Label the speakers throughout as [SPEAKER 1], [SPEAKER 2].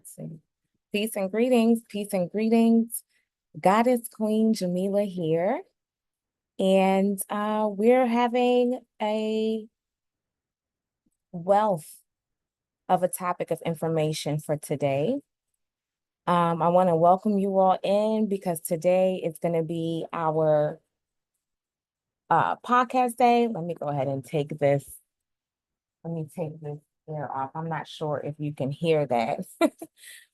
[SPEAKER 1] Let's see. Peace and greetings, peace and greetings. Goddess Queen Jameelah here. And we're having a wealth of a topic of information for today. I want to welcome you all in because today is going to be our podcast day. Let me go ahead and take this. Let me take this air off. I'm not sure if you can hear that.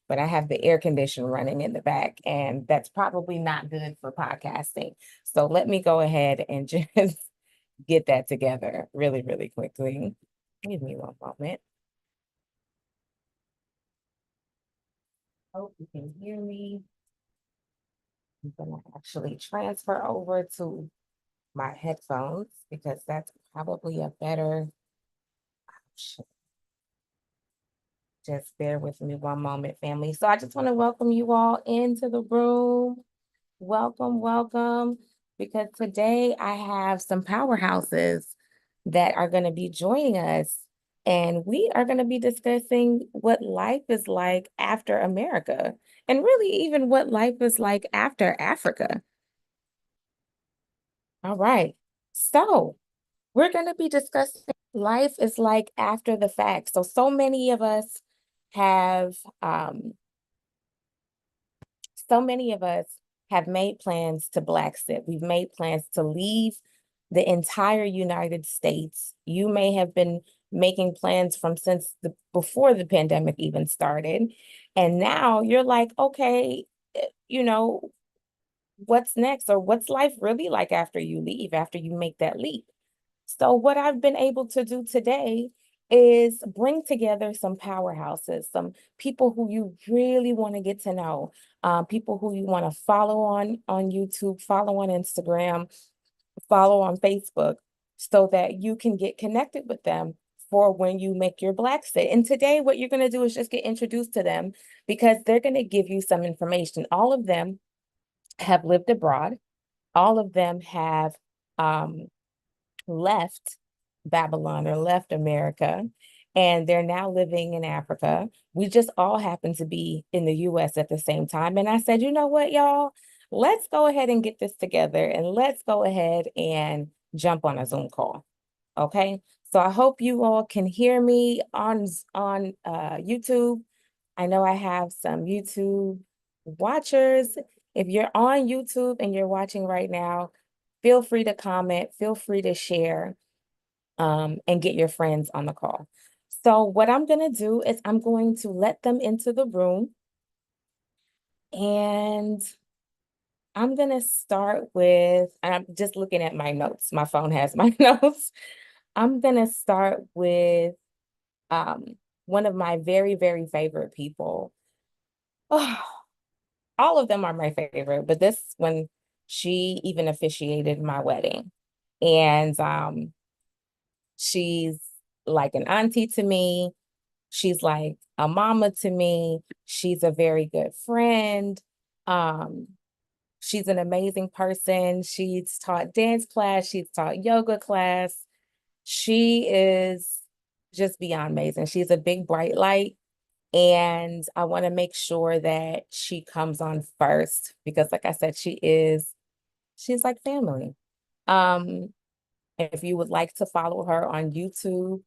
[SPEAKER 1] But I have the air conditioner running in the back, and that's probably not good for podcasting. So let me go ahead and just get that together really, really quickly. Give me one moment. Hope you can hear me. I'm going to actually transfer over to my headphones because that's probably a better option. Just bear with me one moment, family. So I just want to welcome you all into the room. Welcome, welcome. Because today I have some powerhouses that are going to be joining us. And we are going to be discussing what life is like after America, and really even what life is like after Africa. All right. So we're going to be discussing life is like after the fact. So many of us have so many of us have made plans to Black sit. We've made plans to leave the entire United States. You may have been making plans from since before the pandemic even started. And now you're like, okay, you know, what's next? Or what's life really like after you leave, after you make that leap? So what I've been able to do today is bring together some powerhouses, some people who you really want to get to know, people who you want to follow on YouTube, follow on Instagram, follow on Facebook, so that you can get connected with them for when you make your Black sit. And today, what you're going to do is just get introduced to them because they're going to give you some information. All of them have lived abroad. All of them have um, left Babylon or left America, and they're now living in Africa. We just all happen to be in the US at the same time. And I said, you know what, y'all? Let's go ahead and get this together and let's go ahead and jump on a Zoom call. Okay. So I hope you all can hear me on YouTube. I know I have some YouTube watchers. If you're on YouTube and you're watching right now, feel free to comment, feel free to share, and get your friends on the call. So what I'm going to do is I'm going to let them into the room, and I'm going to start with, and I'm just looking at my notes. My phone has my notes. I'm going to start with um, one of my very, very favorite people. Oh, all of them are my favorite, but this one, she even officiated my wedding. And she's like an auntie to me. She's like a mama to me. She's a very good friend. Um, she's an amazing person. She's taught dance class, she's taught yoga class. She is just beyond amazing. She's a big bright light. And I want to make sure that she comes on first because, like I said, she's like family. Um, if you would like to follow her on YouTube,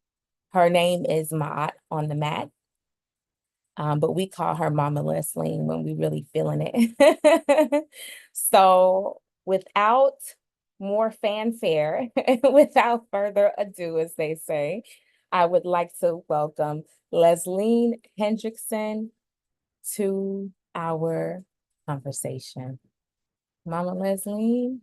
[SPEAKER 1] her name is Maat on the Mat. But we call her Mama Leslie when we really feeling it. So without more fanfare, without further ado, as they say, I would like to welcome Leslie Hendrickson to our conversation. Mama Leslie.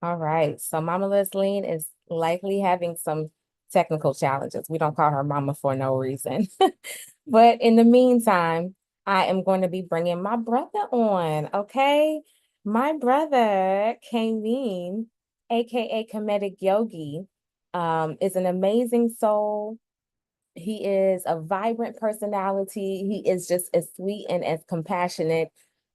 [SPEAKER 1] All right. So Mama Leslie is likely having some technical challenges. We don't call her Mama for no reason. But in the meantime, I am going to be bringing my brother on, okay? My brother, Kameen, aka Comedic Yogi, is an amazing soul. He is a vibrant personality. He is just as sweet and as compassionate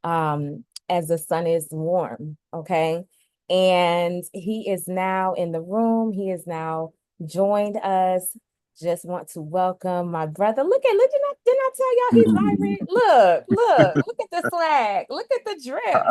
[SPEAKER 1] as the sun is warm, okay? And he is now in the room. He has now joined us. Just want to welcome my brother. Didn't I tell y'all he's vibrant? Look at the swag. Look at the drip.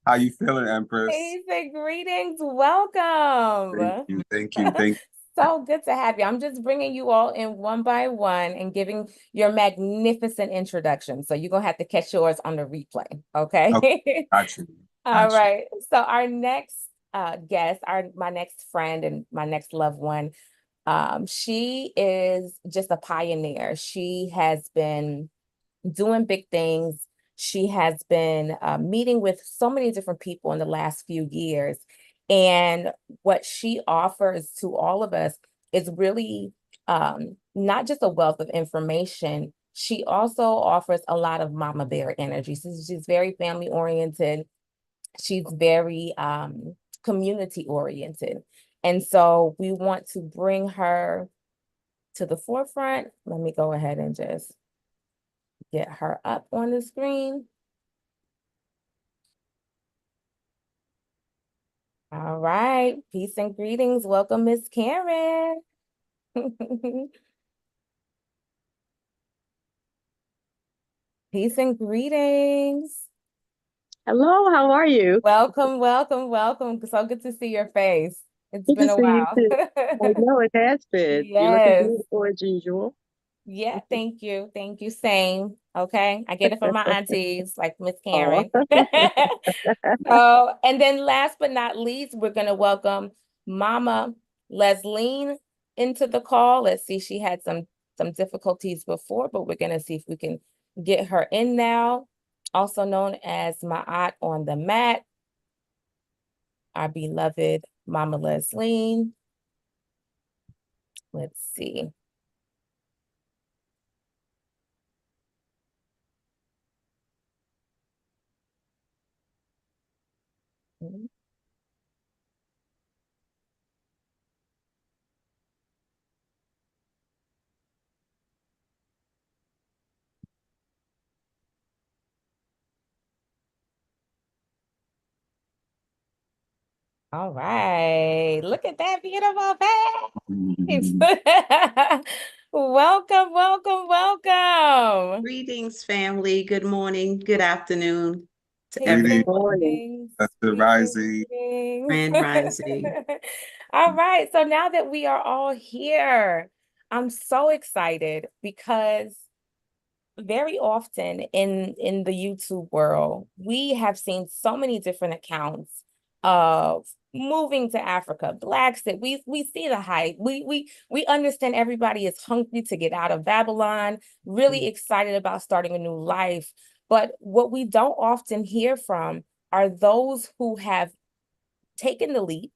[SPEAKER 2] How you feeling, Empress?
[SPEAKER 1] Peace and greetings. Welcome.
[SPEAKER 2] Thank you.
[SPEAKER 1] So good to have you. I'm just bringing you all in one by one and giving your magnificent introduction. So you're going to have to catch yours on the replay. Okay.
[SPEAKER 2] Okay, got you.
[SPEAKER 1] All right. So our next guest, my next friend and my next loved one, she is just a pioneer. She has been doing big things. She has been meeting with so many different people in the last few years. And what she offers to all of us is really not just a wealth of information. She also offers a lot of mama bear energy. So she's very family oriented. She's very community oriented. And so we want to bring her to the forefront. Let me go ahead and just get her up on the screen. All right. Peace and greetings. Welcome, Miss Karen. Peace and greetings.
[SPEAKER 3] Hello, how are you?
[SPEAKER 1] Welcome. So good to see your face. It's
[SPEAKER 3] Good to
[SPEAKER 1] been a
[SPEAKER 3] see you
[SPEAKER 1] while.
[SPEAKER 3] too. I know it has been. You're looking
[SPEAKER 1] Yes.
[SPEAKER 3] beautiful as usual.
[SPEAKER 1] Yeah, thank you. Thank you. Same. Okay. I get it from my aunties like Miss
[SPEAKER 3] Oh,
[SPEAKER 1] Karen. So, and then last but not least, we're going to welcome Mama Leslie into the call. Let's see, she had some difficulties before, but we're going to see if we can get her in now. Also known as my aunt on the mat, our beloved Mama Leslie. Let's see. All right. Look at that beautiful face. Welcome.
[SPEAKER 4] Greetings, family. Good morning, good afternoon to
[SPEAKER 1] Peace
[SPEAKER 4] everyone.
[SPEAKER 1] and
[SPEAKER 3] good morning.
[SPEAKER 1] greetings.
[SPEAKER 2] That's the
[SPEAKER 1] Peace and
[SPEAKER 2] rising.
[SPEAKER 1] greetings.
[SPEAKER 4] Grand Rising.
[SPEAKER 1] All right. So now that we are all here, I'm so excited because very often in the YouTube world, we have seen so many different accounts of moving to Africa, Blacks that we see the hype. We understand everybody is hungry to get out of Babylon, really excited about starting a new life. But what we don't often hear from are those who have taken the leap,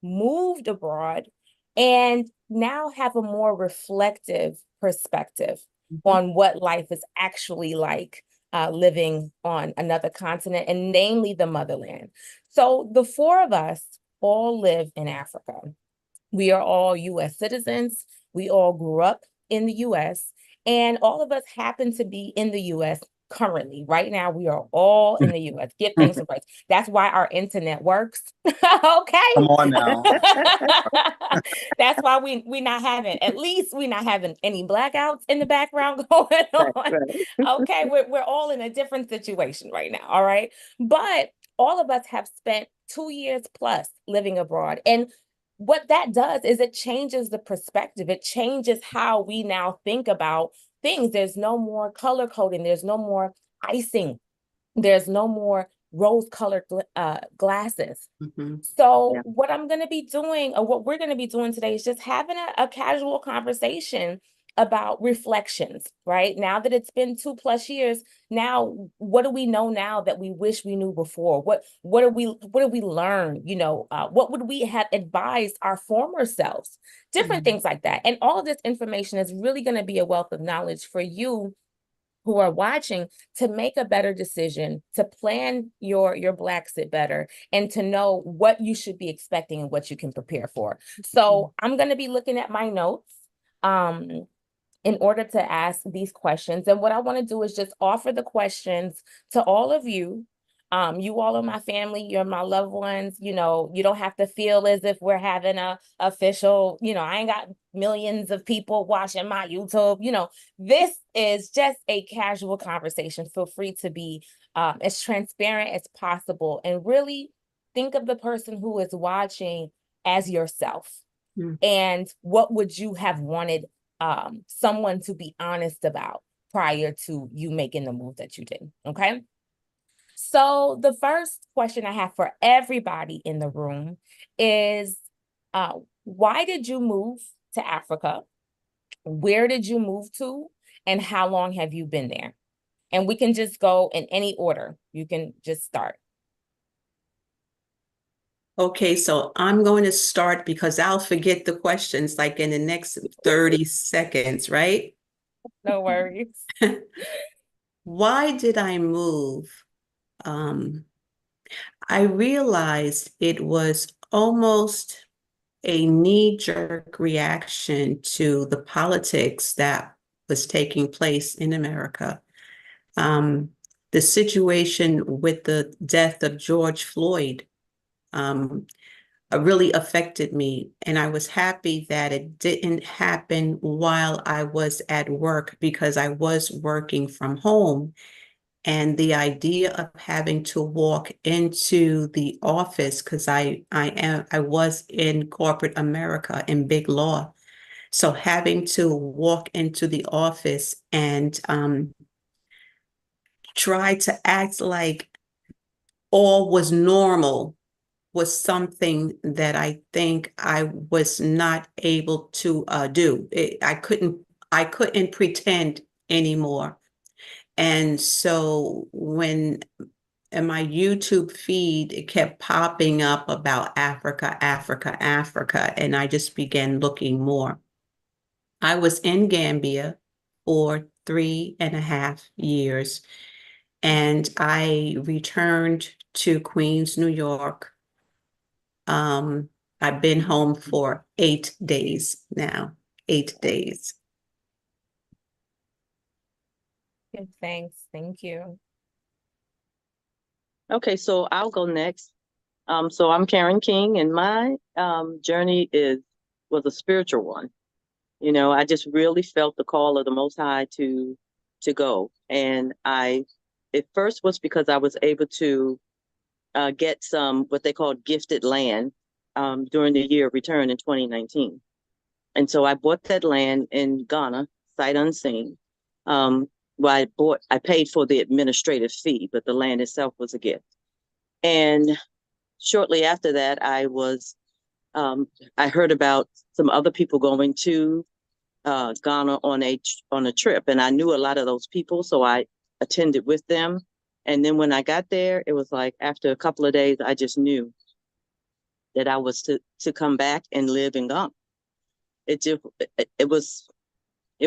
[SPEAKER 1] moved abroad, and now have a more reflective perspective on what life is actually like living on another continent, and namely the motherland. So the four of us all live in Africa. We are all US citizens. We all grew up in the US, and all of us happen to be in the US currently. Right now, we are all in the US. Give thanks and praise. That's why our internet works. Okay.
[SPEAKER 2] Come on now.
[SPEAKER 1] That's why we not having, at least we not having any blackouts in the background going on.
[SPEAKER 3] Right.
[SPEAKER 1] Okay, we're all in a different situation right now. All right. But all of us have spent 2 years plus living abroad. And what that does is it changes the perspective. It changes how we now think about things. There's no more color coding. There's no more icing. There's no more rose-colored glasses. So what I'm going to be doing, or what we're going to be doing today, is just having a casual conversation about reflections, right? Now that it's been 2+ years, now what do we know now that we wish we knew before? What did we learn? What would we have advised our former selves? Different things like that. And all of this information is really going to be a wealth of knowledge for you who are watching to make a better decision, to plan your Black sit better, and to know what you should be expecting and what you can prepare for. So I'm going to be looking at my notes in order to ask these questions. And what I want to do is just offer the questions to all of you. You all are my family, you're my loved ones. You don't have to feel as if we're having a official, I ain't got millions of people watching my YouTube. This is just a casual conversation. Feel free to be as transparent as possible and really think of the person who is watching as yourself. And what would you have wanted someone to be honest about prior to you making the move that you did? Okay. So the first question I have for everybody in the room is, why did you move to Africa? Where did you move to? And how long have you been there? And we can just go in any order. You can just start.
[SPEAKER 4] Okay, so I'm going to start because I'll forget the questions like in the next 30 seconds, right?
[SPEAKER 1] No worries.
[SPEAKER 4] Why did I move? I realized it was almost a knee-jerk reaction to the politics that was taking place in America. The situation with the death of George Floyd really affected me. And I was happy that it didn't happen while I was at work because I was working from home. And the idea of having to walk into the office, because I was in corporate America in big law. So having to walk into the office and try to act like all was normal was something that I think I was not able to do. I couldn't pretend anymore. And so when in my YouTube feed, it kept popping up about Africa, Africa, Africa, and I just began looking more. I was in Gambia for 3.5 years, and I returned to Queens, New York. I've been home for 8 days now, 8 days.
[SPEAKER 1] Good, thanks. Thank you.
[SPEAKER 3] Okay, so I'll go next. So I'm Karen King, and my journey was a spiritual one. I just really felt the call of the Most High to go, and it first was because I was able to get some what they called gifted land during the year of return in 2019, and so I bought that land in Ghana, sight unseen. I paid for the administrative fee, but the land itself was a gift. And shortly after that, I heard about some other people going to Ghana on a trip, and I knew a lot of those people, so I attended with them. And then when I got there, it was like after a couple of days, I just knew that I was to come back and live in Ghana. It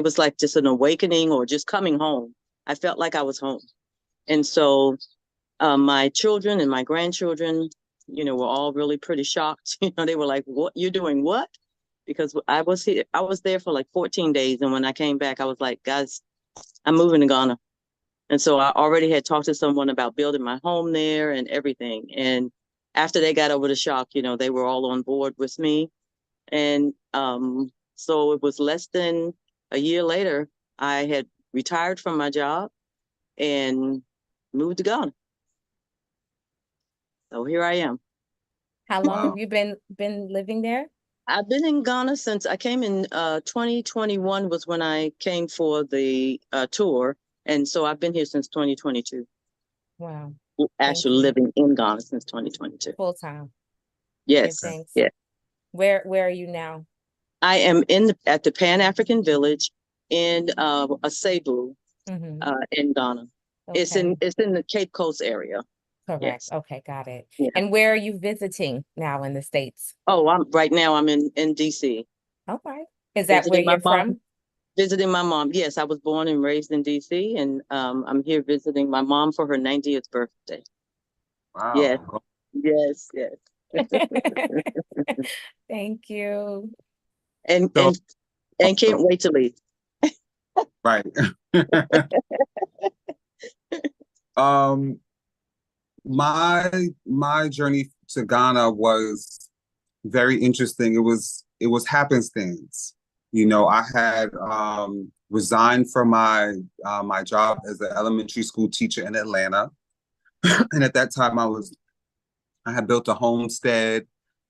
[SPEAKER 3] was like just an awakening or just coming home. I felt like I was home. And so my children and my grandchildren, were all really pretty shocked. They were like, "What? You're doing what?" Because I was there for like 14 days. And when I came back, I was like, "Guys, I'm moving to Ghana." And so I already had talked to someone about building my home there and everything. And after they got over the shock, they were all on board with me. And so it was less than a year later, I had retired from my job and moved to Ghana. So here I am.
[SPEAKER 1] How long have you been living there?
[SPEAKER 3] I've been in Ghana since I came in 2021 was when I came for the tour. And so I've been here since 2022.
[SPEAKER 1] Wow.
[SPEAKER 3] Actually living in Ghana since 2022.
[SPEAKER 1] Full time.
[SPEAKER 3] Yes.
[SPEAKER 1] Good, thanks.
[SPEAKER 3] Yeah.
[SPEAKER 1] Where are you now?
[SPEAKER 3] I am at the Pan-African Village in Asebu,
[SPEAKER 1] Mhm.
[SPEAKER 3] in Ghana. It's
[SPEAKER 1] Okay,
[SPEAKER 3] in the Cape Coast area.
[SPEAKER 1] correct.
[SPEAKER 3] Yes.
[SPEAKER 1] Okay, got it.
[SPEAKER 3] Yeah.
[SPEAKER 1] And where are you visiting now in the States?
[SPEAKER 3] Oh, right now I'm in DC,
[SPEAKER 1] Okay. Is that where
[SPEAKER 3] visiting my
[SPEAKER 1] you're
[SPEAKER 3] mom.
[SPEAKER 1] from?
[SPEAKER 3] Visiting my mom. Yes, I was born and raised in DC, and I'm here visiting my mom for her 90th birthday. Yes,
[SPEAKER 2] Wow.
[SPEAKER 3] yes, yes.
[SPEAKER 1] Thank you.
[SPEAKER 3] And
[SPEAKER 2] So,
[SPEAKER 3] and and can't wait to leave.
[SPEAKER 2] right. Um, my journey to Ghana was very interesting. It was happenstance. You know, I had resigned from my job as an elementary school teacher in Atlanta, and at that time I had built a homestead,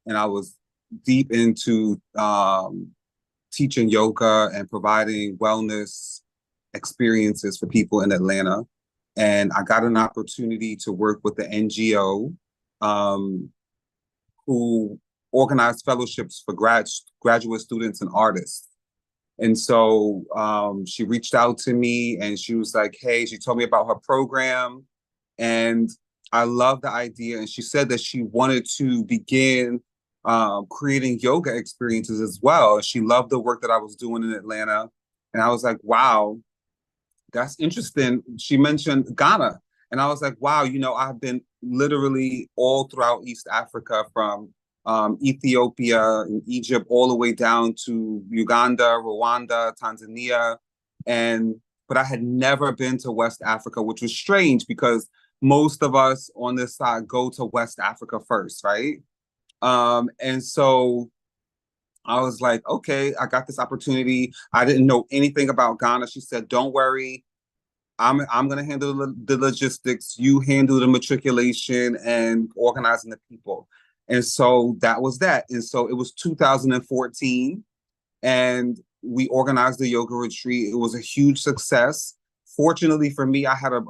[SPEAKER 2] and I was deep into teaching yoga and providing wellness experiences for people in Atlanta. And I got an opportunity to work with the NGO um, who organized fellowships for graduate students and artists. And so she reached out to me and she was like, hey, she told me about her program. And I love the idea. And she said that she wanted to begin creating yoga experiences as well. She loved the work that I was doing in Atlanta. And I was like, wow, that's interesting. She mentioned Ghana. And I was like, wow, I've been literally all throughout East Africa from Ethiopia and Egypt, all the way down to Uganda, Rwanda, Tanzania. But I had never been to West Africa, which was strange because most of us on this side go to West Africa first, right? And so I was like, okay, I got this opportunity. I didn't know anything about Ghana. She said, don't worry, I'm gonna handle the logistics. You handle the matriculation and organizing the people. And so that was that. And so it was 2014, and we organized the yoga retreat. It was a huge success. Fortunately for me, I had a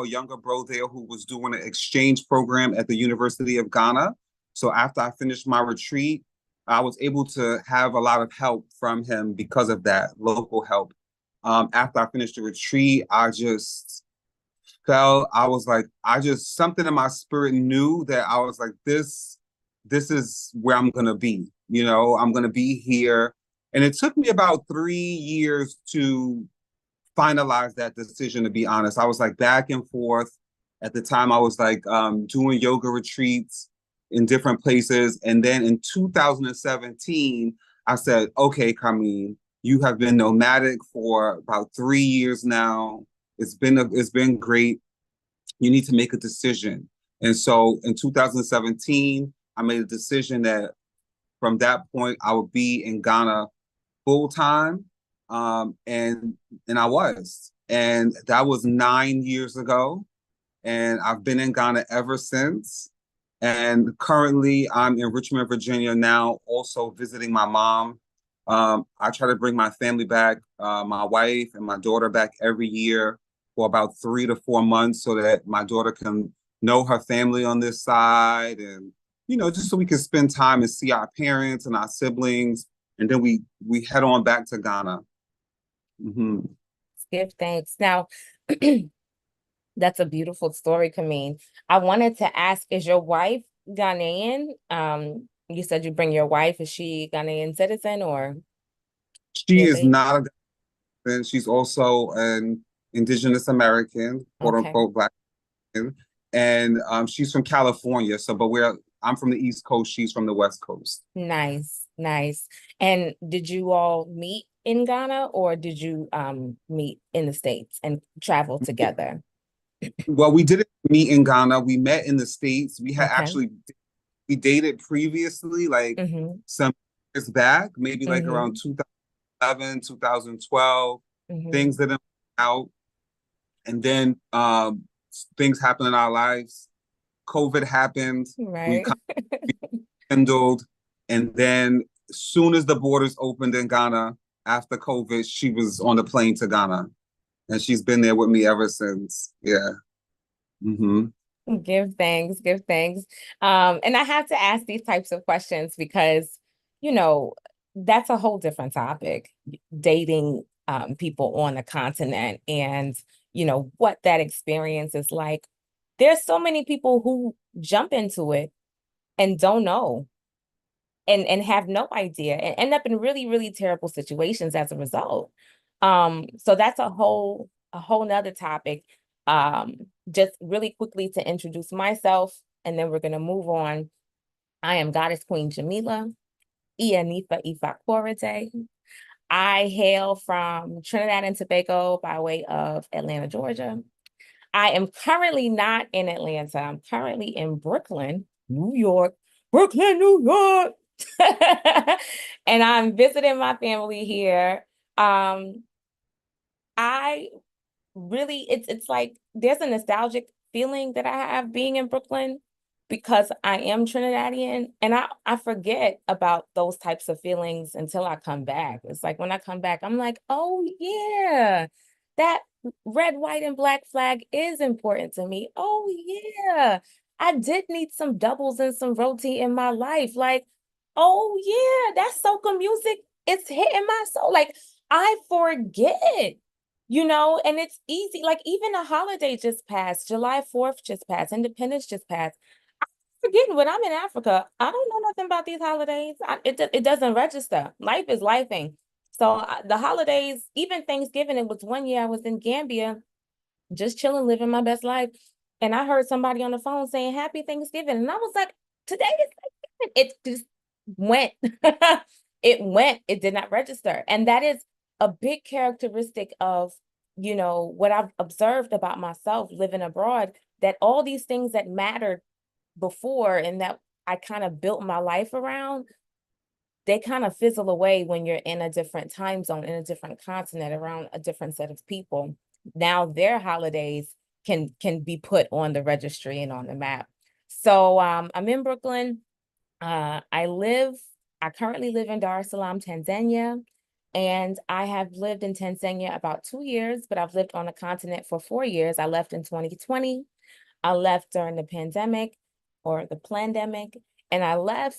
[SPEAKER 2] younger bro there who was doing an exchange program at the University of Ghana. So after I finished my retreat, I was able to have a lot of help from him because of that local help. After I finished the retreat, I was like, something in my spirit knew that I was like, this is where I'm gonna be. I'm gonna be here. And it took me about 3 years to finalize that decision, to be honest. I was like back and forth. At the time, I was like doing yoga retreats in different places. And then in 2017, I said, okay, Carmine, you have been nomadic for about 3 years now. It's been great. You need to make a decision. And so in 2017, I made a decision that from that point I would be in Ghana full time. And I was. And that was 9 years ago. And I've been in Ghana ever since. And currently I'm in Richmond, Virginia now, also visiting my mom. I try to bring my family back, my wife and my daughter back every year for about 3 to 4 months so that my daughter can know her family on this side, and just so we can spend time and see our parents and our siblings. And then we head on back to Ghana. Mm-hmm.
[SPEAKER 1] Give thanks. Now, that's a beautiful story, Kameen. I wanted to ask, is your wife Ghanaian? You said you bring your wife. Is she Ghanaian citizen or
[SPEAKER 2] She is
[SPEAKER 1] really?
[SPEAKER 2] not a Ghanaian. She's also an Indigenous American, quote
[SPEAKER 1] Okay,
[SPEAKER 2] unquote Black. And she's from California. I'm from the East Coast. She's from the West Coast.
[SPEAKER 1] nice, nice. And did you all meet in Ghana or did you meet in the States and travel together?
[SPEAKER 2] Well, we didn't meet in Ghana. We met in the States.
[SPEAKER 1] Okay.
[SPEAKER 2] We dated previously, like
[SPEAKER 1] Mm-hmm.
[SPEAKER 2] some years back, maybe like
[SPEAKER 1] Mm-hmm.
[SPEAKER 2] around 2011, 2012.
[SPEAKER 1] Mm-hmm.
[SPEAKER 2] Things didn't work out. And then things happened in our lives. COVID happened. We
[SPEAKER 1] Right.
[SPEAKER 2] kind of rekindled. And then as soon as the borders opened in Ghana after COVID, she was on the plane to Ghana. And she's been there with me ever since. Yeah. Mm-hmm.
[SPEAKER 1] Give thanks, give thanks. And I have to ask these types of questions because, you know, that's a whole different topic, dating people on the continent and, you know, what that experience is like. There's so many people who jump into it and don't know and have no idea and end up in really, really terrible situations as a result. So that's a whole nother topic. Just really quickly to introduce myself, and then we're gonna move on. I am Goddess Queen Jameelah, Ianifa Ifa Korete. I hail from Trinidad and Tobago by way of Atlanta, Georgia. I am currently not in Atlanta. I'm currently in Brooklyn, New York. Brooklyn, New York. And I'm visiting my family here. I really, it's like there's a nostalgic feeling that I have being in Brooklyn because I am Trinidadian, and I forget about those types of feelings until I come back. It's like when I come back, I'm like, oh yeah, that red, white, and black flag is important to me. Oh yeah, I did need some doubles and some roti in my life. Like, oh yeah, that soca music is hitting my soul. Like, I forget. You know, and it's easy. Like even a holiday just passed. July 4th just passed. Independence just passed. I'm forgetting when I'm in Africa, I don't know nothing about these holidays. It doesn't register. Life is lifing. So the holidays, even Thanksgiving, it was one year I was in Gambia, just chilling, living my best life. And I heard somebody on the phone saying Happy Thanksgiving. And I was like, today is Thanksgiving. It just went. It went. It did not register. And that is a big characteristic of, you know, what I've observed about myself living abroad, that all these things that mattered before and that I kind of built my life around, they kind of fizzle away when you're in a different time zone, in a different continent, around a different set of people. Now their holidays can be put on the registry and on the map. So I'm in Brooklyn. I currently live in Dar es Salaam, Tanzania, and I have lived in Tanzania about 2 years, but I've lived on the continent for 4 years. I left in 2020. I left during the pandemic or the plandemic, and I left,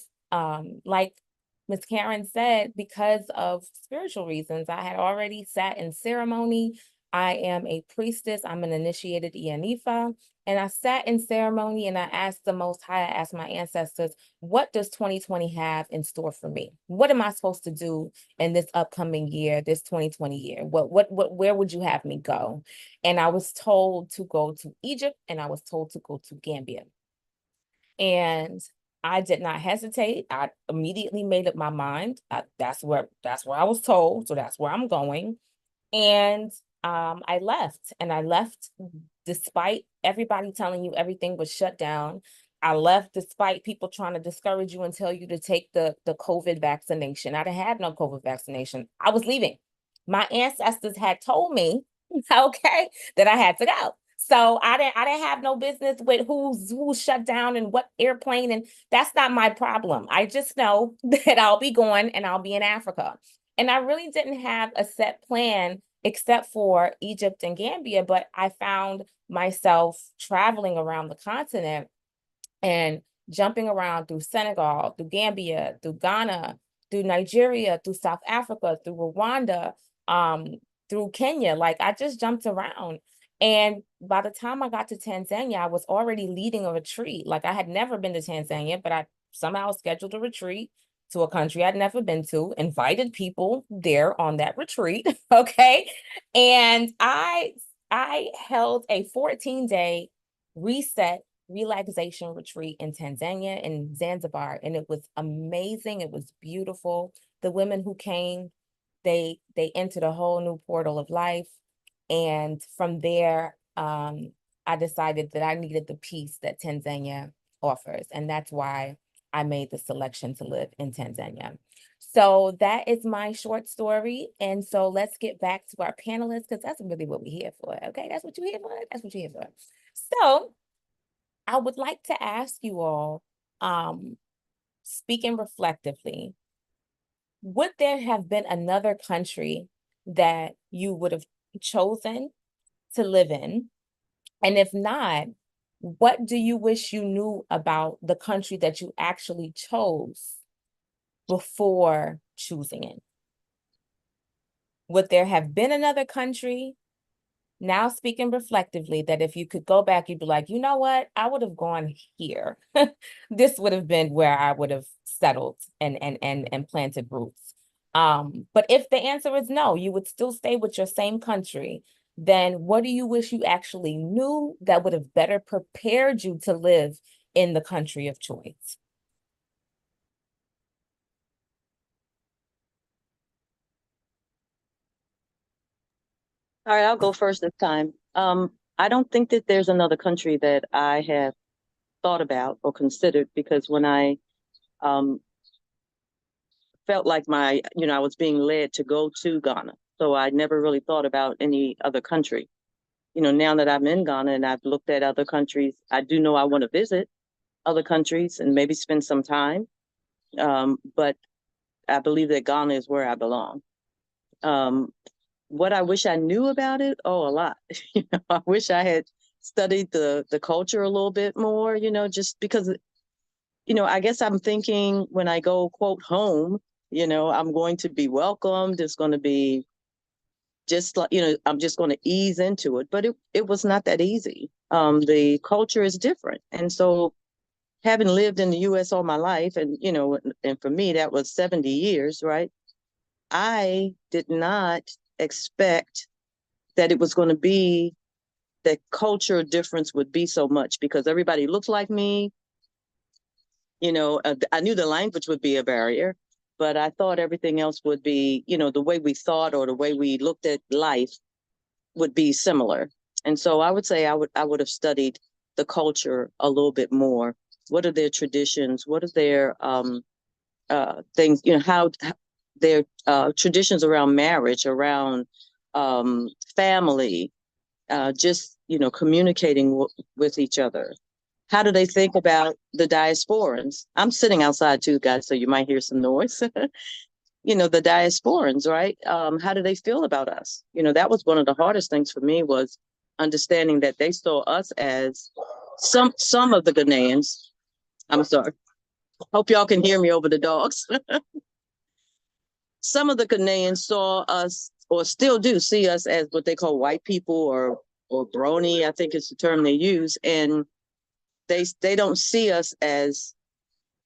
[SPEAKER 1] like Ms. Karen said, because of spiritual reasons. I had already sat in ceremony. I am a priestess. I'm an initiated Ianifa. And I sat in ceremony and I asked the Most High, I asked my ancestors, what does 2020 have in store for me? What am I supposed to do in this upcoming year, this 2020 year? Where would you have me go? And I was told to go to Egypt and I was told to go to Gambia. And I did not hesitate. I immediately made up my mind. That's where I was told. So that's where I'm going. And I left, and I left despite everybody telling you everything was shut down. I left despite people trying to discourage you and tell you to take the COVID vaccination. I didn't have no COVID vaccination. I was leaving. My ancestors had told me, okay, that I had to go. So I didn't have no business with who's shut down and what airplane, and that's not my problem. I just know that I'll be going and I'll be in Africa. And I really didn't have a set plan except for Egypt and Gambia, but I found myself traveling around the continent and jumping around through Senegal, through Gambia, through Ghana, through Nigeria, through South Africa, through Rwanda, through Kenya. Like I just jumped around. And by the time I got to Tanzania, I was already leading a retreat. Like I had never been to Tanzania, but I somehow scheduled a retreat to a country I'd never been to, invited people there on that retreat, okay? And I held a 14-day reset relaxation retreat in Tanzania and Zanzibar, and it was amazing. It was beautiful. The women who came, they entered a whole new portal of life. And from there, I decided that I needed the peace that Tanzania offers. And that's why I made the selection to live in Tanzania. So that is my short story. And so let's get back to our panelists, because that's really what we're here for. Okay, that's what you're here for. That's what you're here for. So I would like to ask you all, speaking reflectively, would there have been another country that you would have chosen to live in? And if not, what do you wish you knew about the country that you actually chose before choosing it? would there have been another country? Now speaking reflectively, that if you could go back, you'd be like, you know what? I would have gone here. This would have been where I would have settled and planted roots. But if the answer is no, you would still stay with your same country, then what do you wish you actually knew that would have better prepared you to live in the country of choice?
[SPEAKER 3] All right, I'll go first this time. I don't think that there's another country that I have thought about or considered, because when I um, felt like I was being led to go to Ghana. So I never really thought about any other country. Now that I'm in Ghana and I've looked at other countries, I do know I want to visit other countries and maybe spend some time. But I believe that Ghana is where I belong. What I wish I knew about it? Oh, a lot. I wish I had studied the culture a little bit more, just because, I guess I'm thinking when I go, quote, home, I'm going to be welcomed. It's going to be just like, I'm just going to ease into it. But it was not that easy. The culture is different. And so having lived in the US all my life, and, and for me, that was 70 years, right? I did not expect that it was going to be the culture difference would be so much, because everybody looks like me. I knew the language would be a barrier, but I thought everything else would be, the way we thought or the way we looked at life would be similar. And so I would say I would have studied the culture a little bit more. What are their traditions? What are their things? How their traditions around marriage, around family, just communicating with each other. How do they think about the diasporans? I'm sitting outside too, guys, so you might hear some noise. The diasporans, right? How do they feel about us? That was one of the hardest things for me, was understanding that they saw us as some of the Ghanaians. I'm sorry. Hope y'all can hear me over the dogs. Some of the Ghanaians saw us, or still do see us, as what they call white people, or brony, I think is the term they use. And they don't see us as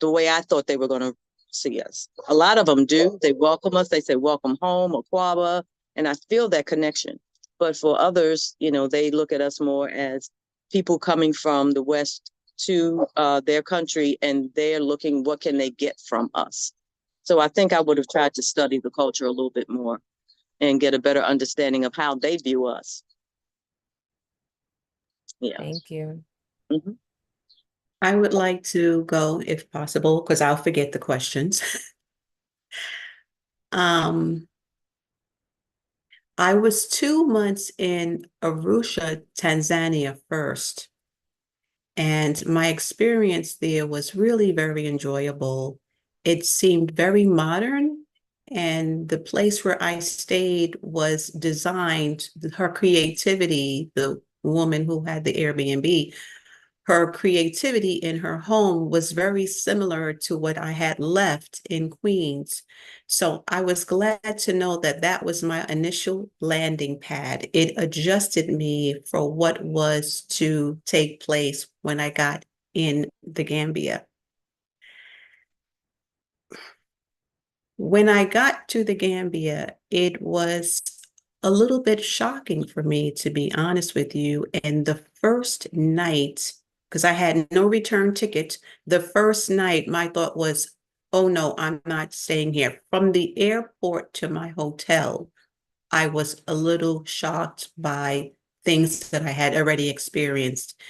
[SPEAKER 3] the way I thought they were going to see us. A lot of them do. They welcome us. They say, welcome home, or Kwaba. And I feel that connection. But for others, they look at us more as people coming from the West to their country, and they're looking, what can they get from us? So I think I would have tried to study the culture a little bit more and get a better understanding of how they view us. Yeah.
[SPEAKER 1] Thank you.
[SPEAKER 3] Mm-hmm.
[SPEAKER 4] I would like to go, if possible, because I'll forget the questions. I was 2 months in Arusha, Tanzania first, and my experience there was really very enjoyable. It seemed very modern, and the place where I stayed was designed, her creativity, the woman who had the Airbnb, her creativity in her home was very similar to what I had left in Queens. So I was glad to know that that was my initial landing pad. It adjusted me for what was to take place when I got in the Gambia. When I got to the Gambia, it was a little bit shocking for me, to be honest with you. And the first night, because I had no return ticket, the first night my thought was, oh no, I'm not staying here. From the airport to my hotel, I was a little shocked by things that I had already experienced.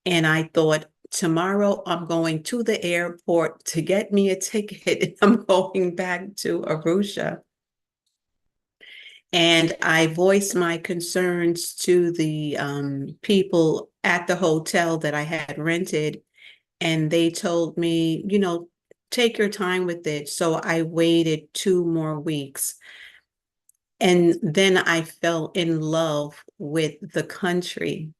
[SPEAKER 4] And I thought, tomorrow I'm going to the airport to get me a ticket, and I'm going back to Arusha. And I voiced my concerns to the people at the hotel that I had rented, and they told me, take your time with it. So I waited 2 more weeks. And then I fell in love with the country.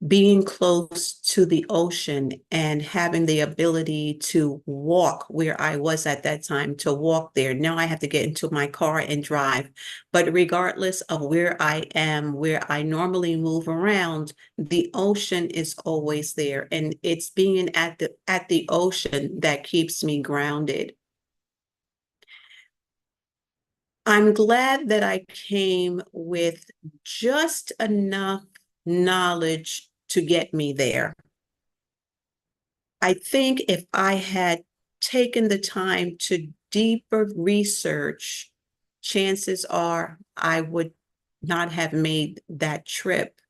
[SPEAKER 4] being close to the ocean and having the ability to walk where I was at that time, to walk there. Now I have to get into my car and drive. But regardless of where I am, where I normally move around, the ocean is always there. And it's being at the ocean that keeps me grounded. I'm glad that I came with just enough knowledge to get me there. I think if I had taken the time to deeper research, chances are I would not have made that trip.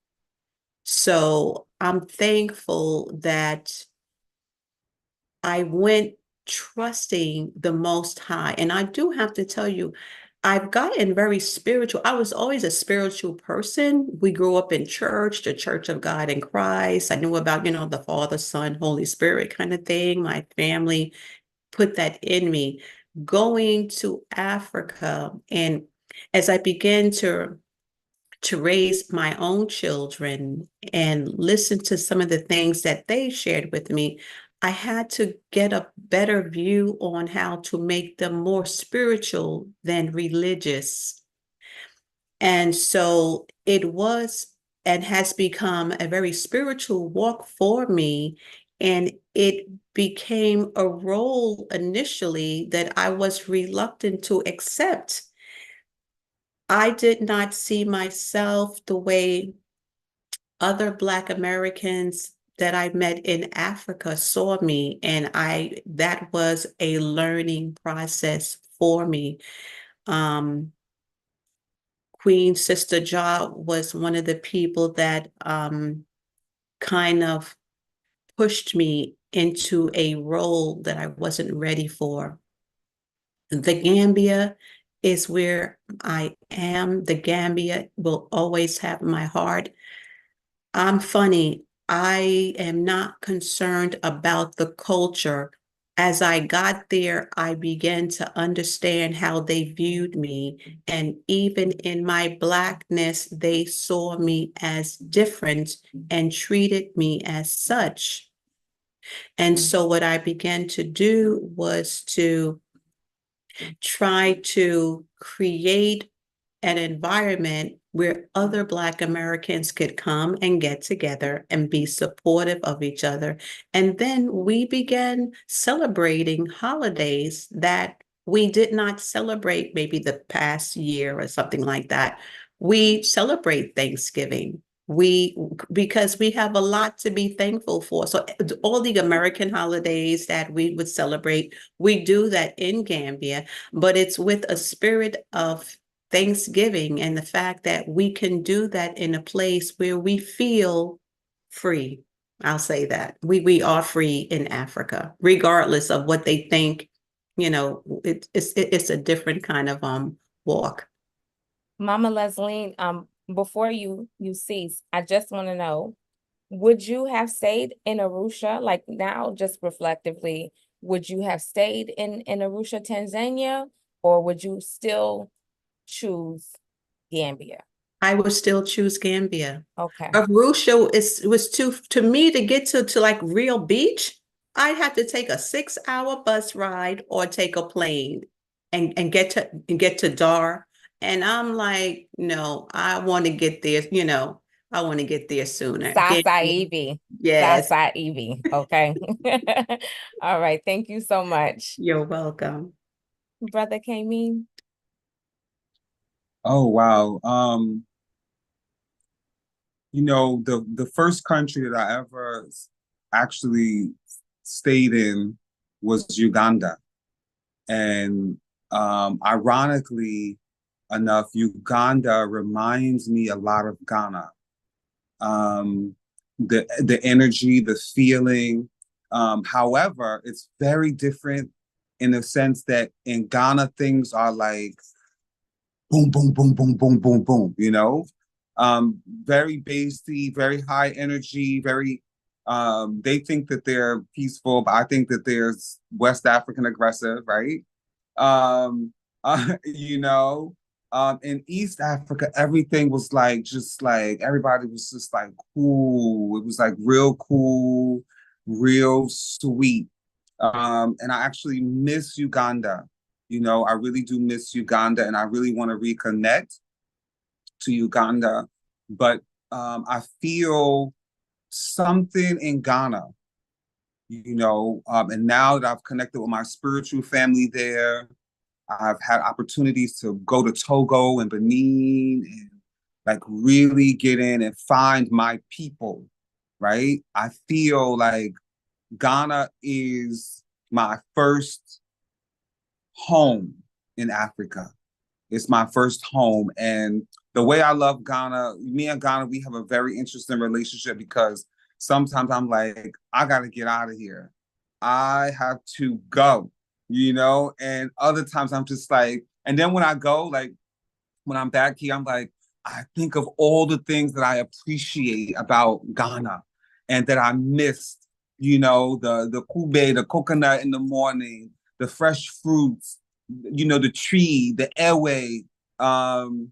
[SPEAKER 4] So I'm thankful that I went trusting the Most High. And I do have to tell you, I've gotten very spiritual. I was always a spiritual person. We grew up in church, the Church of God in Christ. I knew about, the Father, Son, Holy Spirit kind of thing. My family put that in me. Going to Africa, and as I began to raise my own children and listen to some of the things that they shared with me, I had to get a better view on how to make them more spiritual than religious. And so it was and has become a very spiritual walk for me. And it became a role initially that I was reluctant to accept. I did not see myself the way other Black Americans that I met in Africa saw me, and that was a learning process for me. Queen Sister Jah was one of the people that kind of pushed me into a role that I wasn't ready for. The Gambia is where I am. The Gambia will always have my heart. I'm funny. I am not concerned about the culture. As I got there, I began to understand how they viewed me. And even in my Blackness, they saw me as different and treated me as such. And so what I began to do was to try to create an environment where other Black Americans could come and get together and be supportive of each other. And then we began celebrating holidays that we did not celebrate maybe the past year or something like that. We celebrate Thanksgiving. Because we have a lot to be thankful for. So all the American holidays that we would celebrate, we do that in Gambia, but it's with a spirit of Thanksgiving and the fact that we can do that in a place where we feel free. I'll say that we are free in Africa, regardless of what they think. It's a different kind of walk.
[SPEAKER 1] Mama Leslie, before you cease, I just want to know, would you have stayed in Arusha? Like now, just reflectively, would you have stayed in Arusha, Tanzania, or would you still choose Gambia?
[SPEAKER 4] I would still choose Gambia.
[SPEAKER 1] Okay.
[SPEAKER 4] Arusha was to me to get to like real beach. I'd have to take a 6-hour bus ride or take a plane and get to Dar. And I'm like, no, I want to get there, I want to get there sooner.
[SPEAKER 1] Sasa Evie.
[SPEAKER 4] Yes.
[SPEAKER 1] Sasa Evie. Okay. All right. Thank you so much.
[SPEAKER 4] You're welcome.
[SPEAKER 1] Brother Kameen.
[SPEAKER 2] Oh, wow. The first country that I ever actually stayed in was Uganda. And ironically enough, Uganda reminds me a lot of Ghana. The energy, the feeling. However, it's very different in the sense that in Ghana, things are like boom, boom, boom, boom, boom, boom, boom, very bassy, very high energy, very, they think that they're peaceful, but I think that there's West African aggressive, right? Um, uh, you know, In East Africa, everything was like just like everybody was just like cool. It was like real cool, real sweet. And I actually miss Uganda. You know, I really do miss Uganda, and I really want to reconnect to Uganda. But I feel something in Ghana, you know, and now that I've connected with my spiritual family there, I've had opportunities to go to Togo and Benin and like really get in and find my people, right? I feel like Ghana is my first home in Africa. It's my first home. And the way I love Ghana, me and Ghana, we have a very interesting relationship because sometimes I'm like, I got to get out of here. I have to go, you know? And other times I'm just like, and then when I go, like when I'm back here, I'm like, I think of all the things that I appreciate about Ghana and that I missed, you know, the kube, the coconut in the morning, the fresh fruits, you know, the tree, the airway, um,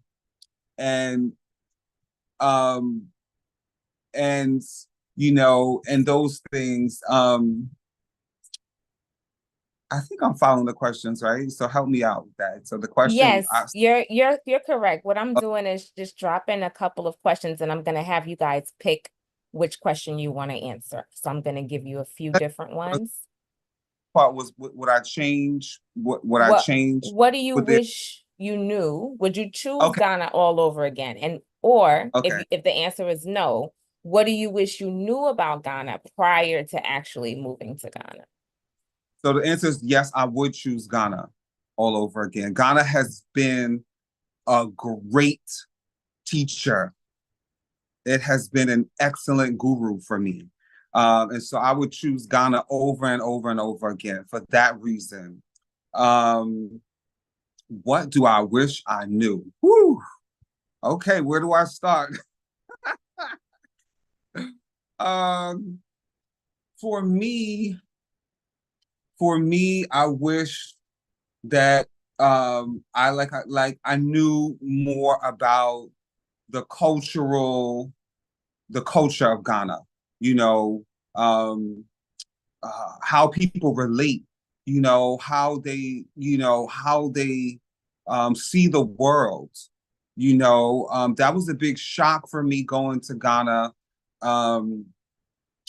[SPEAKER 2] and um, and you know, and those things. I think I'm following the questions, right? So help me out with that. So the question,
[SPEAKER 1] Yes, you're correct. What I'm doing is just dropping a couple of questions, and I'm gonna have you guys pick which question you want to answer. So I'm gonna give you a few different ones.
[SPEAKER 2] part was would I change? What would I
[SPEAKER 1] What
[SPEAKER 2] change?
[SPEAKER 1] what do you
[SPEAKER 2] Would the
[SPEAKER 1] wish you knew? Would you choose
[SPEAKER 2] Okay,
[SPEAKER 1] Ghana all over again? And or
[SPEAKER 2] okay.
[SPEAKER 1] if the answer is no, what do you wish you knew about Ghana prior to actually moving to Ghana?
[SPEAKER 2] So the answer is yes, I would choose Ghana all over again. Ghana has been a great teacher. It has been an excellent guru for me. And so I would choose Ghana over and over and over again for that reason. Um, what do I wish I knew? Whew. Okay, where do I start? um, for me, I wish that I knew more about the culture of Ghana, you know, how people relate, how they see the world. That was a big shock for me going to Ghana. Um,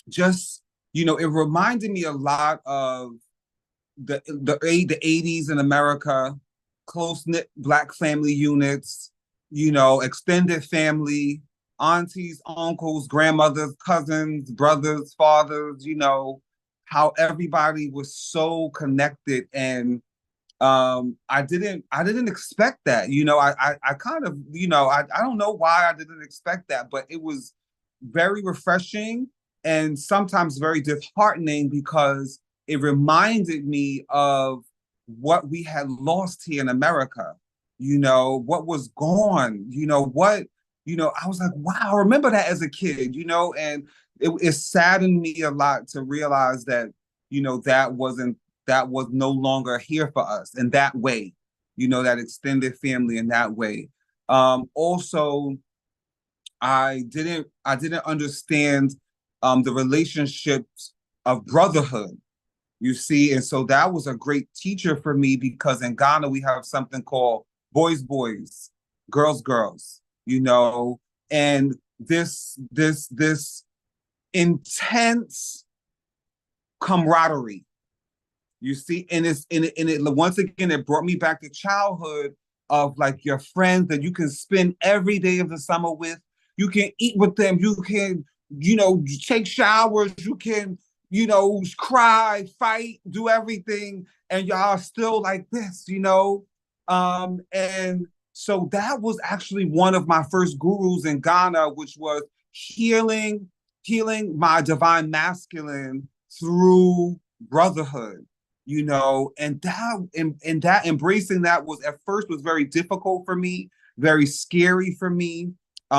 [SPEAKER 2] just, it reminded me a lot of the 80s in America, close-knit Black family units, extended family, aunties, uncles, grandmothers, cousins, brothers, fathers, how everybody was so connected. And I didn't expect that. I kind of, I don't know why I didn't expect that, but it was very refreshing and sometimes very disheartening because it reminded me of what we had lost here in America, what was gone, I was like, wow, I remember that as a kid, and it saddened me a lot to realize that, that was no longer here for us in that way, that extended family in that way. Also, I didn't understand the relationships of brotherhood, you see, and so that was a great teacher for me because in Ghana we have something called boys boys, girls girls, and this intense camaraderie, you see, and it once again it brought me back to childhood of like your friends that you can spend every day of the summer with. You can eat with them. You can, take showers. You can, cry, fight, do everything, and y'all still like this, And so that was actually one of my first gurus in Ghana, which was healing my divine masculine through brotherhood, and that embracing that was at first was very difficult for me, very scary for me,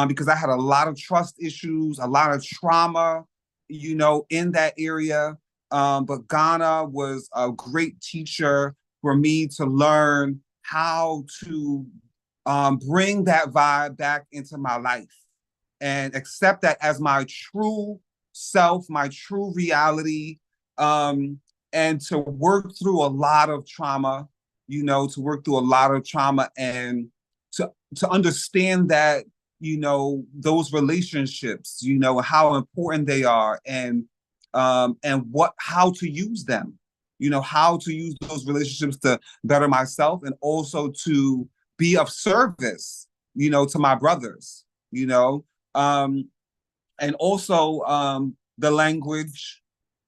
[SPEAKER 2] because I had a lot of trust issues, a lot of trauma, in that area. But Ghana was a great teacher for me to learn how to bring that vibe back into my life and accept that as my true self, my true reality, and to work through a lot of trauma, to work through a lot of trauma and to understand that, those relationships, how important they are and how to use them, how to use those relationships to better myself and also to be of service, to my brothers, and also the language,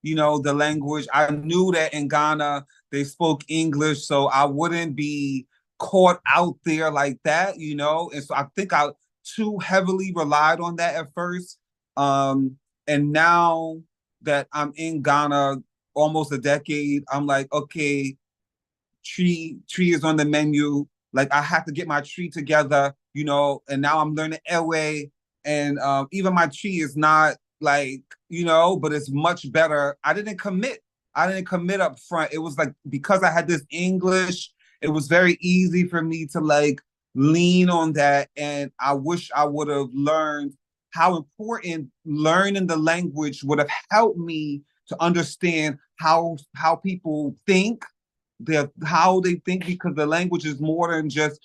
[SPEAKER 2] the language. I knew that in Ghana they spoke English, so I wouldn't be caught out there like that, and so I think I too heavily relied on that at first. And now that I'm in Ghana almost a decade, I'm like, okay, tree is on the menu. Like I have to get my tree together, and now I'm learning Ewe, and even my tree is not like, but it's much better. I didn't commit up front. It was like because I had this English, it was very easy for me to like lean on that. And I wish I would have learned how important learning the language would have helped me to understand how people think, how they think, because the language is more than just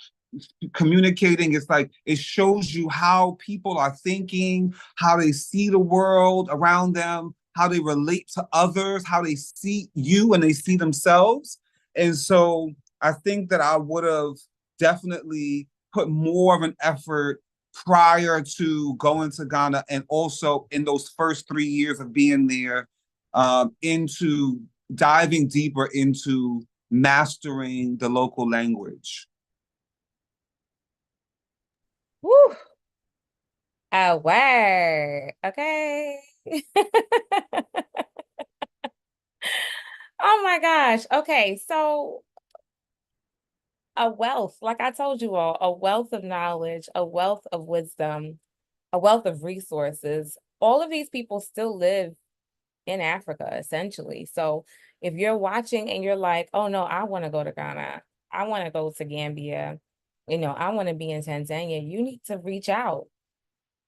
[SPEAKER 2] communicating. It's like it shows you how people are thinking, how they see the world around them, how they relate to others, how they see you and they see themselves. And so I think that I would have definitely put more of an effort prior to going to Ghana and also in those first 3 years of being there, into diving deeper into mastering the local language.
[SPEAKER 1] Woo. A word. Okay. Oh my gosh. Okay. So a wealth, like I told you all, a wealth of knowledge, a wealth of wisdom, a wealth of resources. All of these people still live in Africa, essentially. So if you're watching and you're like, oh no, I want to go to Ghana, I want to go to Gambia, I want to be in Tanzania, you need to reach out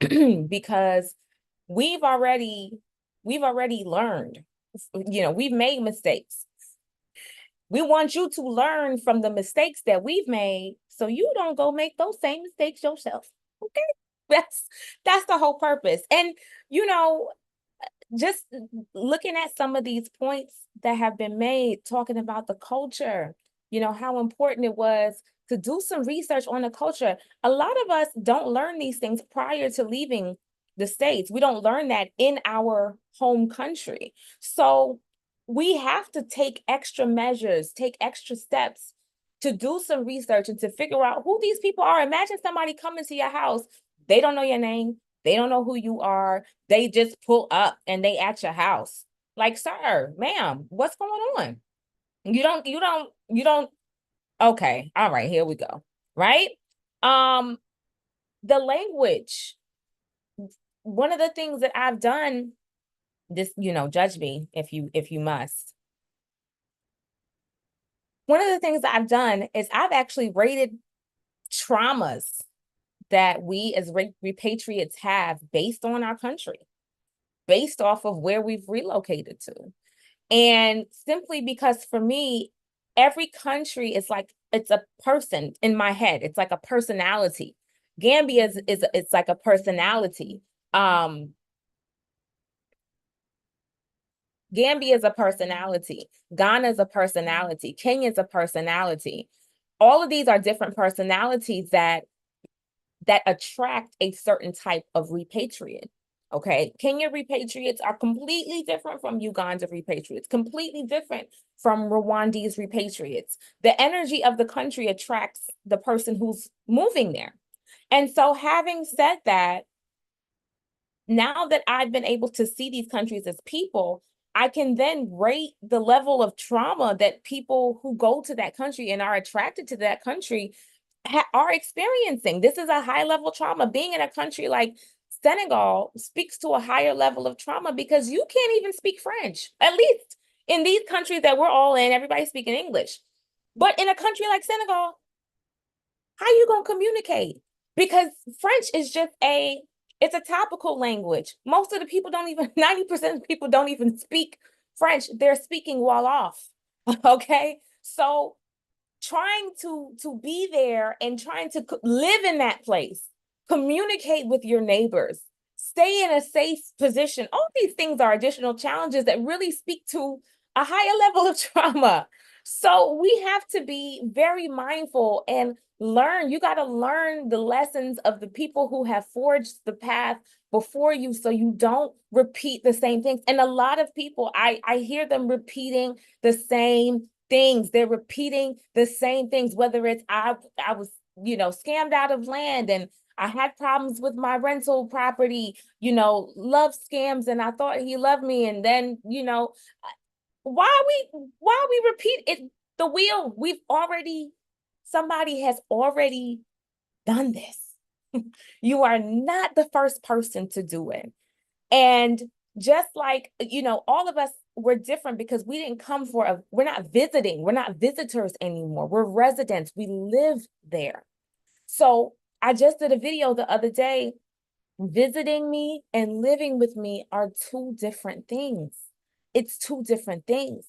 [SPEAKER 1] because we've already learned, we've made mistakes. We want you to learn from the mistakes that we've made so you don't go make those same mistakes yourself. Okay? That's the whole purpose. And just looking at some of these points that have been made, talking about the culture, how important it was to do some research on the culture. A lot of us don't learn these things prior to leaving the States. We don't learn that in our home country. So we have to take extra measures, take extra steps to do some research and to figure out who these people are. Imagine somebody coming to your house, they don't know your name, they don't know who you are, they just pull up and they at your house. Like, sir, ma'am, what's going on? You don't, okay, all right, here we go. Right? The language. One of the things that I've done, this, judge me if you must. One of the things that I've done is I've actually rated traumas that we as repatriates have based on our country, based off of where we've relocated to. And simply because for me, every country is like, it's a person in my head. It's like a personality. Gambia it's like a personality. Gambia is a personality. Ghana is a personality. Kenya is a personality. All of these are different personalities that attract a certain type of repatriate. Okay, Kenya repatriates are completely different from Uganda repatriates, completely different from Rwandese repatriates. The energy of the country attracts the person who's moving there. And so having said that, now that I've been able to see these countries as people, I can then rate the level of trauma that people who go to that country and are attracted to that country are experiencing. This is a high level trauma. Being in a country like Senegal speaks to a higher level of trauma because you can't even speak French. At least in these countries that we're all in, everybody's speaking English. But in a country like Senegal, How you gonna communicate? Because French is just it's a topical language. Most of the people don't even, 90% of people don't even speak French. They're speaking Wolof. Okay. So trying to be there and trying to live in that place, communicate with your neighbors, stay in a safe position. All these things are additional challenges that really speak to a higher level of trauma. So we have to be very mindful and learn. You got to learn the lessons of the people who have forged the path before you, so you don't repeat the same things. And a lot of people, I hear them repeating the same things. They're repeating the same things, whether it's I was, scammed out of land, and I had problems with my rental property, love scams, and I thought he loved me. And then, why we repeat it, the wheel? Somebody has already done this. You are not the first person to do it. And just like, all of us, we're different because we didn't come we're not visiting, we're not visitors anymore. We're residents. We live there. So I just did a video the other day. Visiting me and living with me are two different things. It's two different things.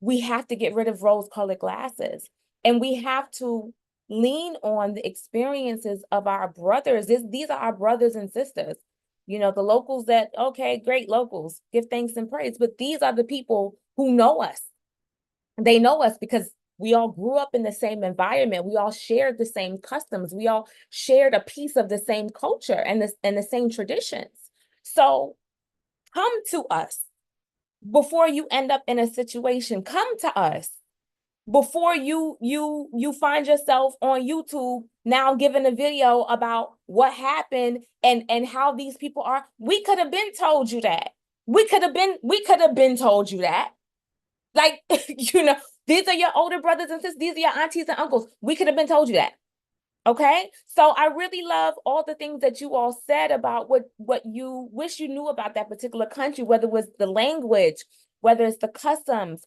[SPEAKER 1] We have to get rid of rose-colored glasses, and we have to lean on the experiences of our brothers. These are our brothers and sisters. The locals that, okay, great locals, give thanks and praise. But these are the people who know us. They know us because we all grew up in the same environment. We all shared the same customs. We all shared a piece of the same culture and the same traditions. So come to us before you end up in a situation. Come to us before you find yourself on YouTube now giving a video about what happened and how these people are. We could have been told you that. We could have been told you that. Like, these are your older brothers and sisters. These are your aunties and uncles. We could have been told you that. Okay. So I really love all the things that you all said about what you wish you knew about that particular country, whether it was the language, whether it's the customs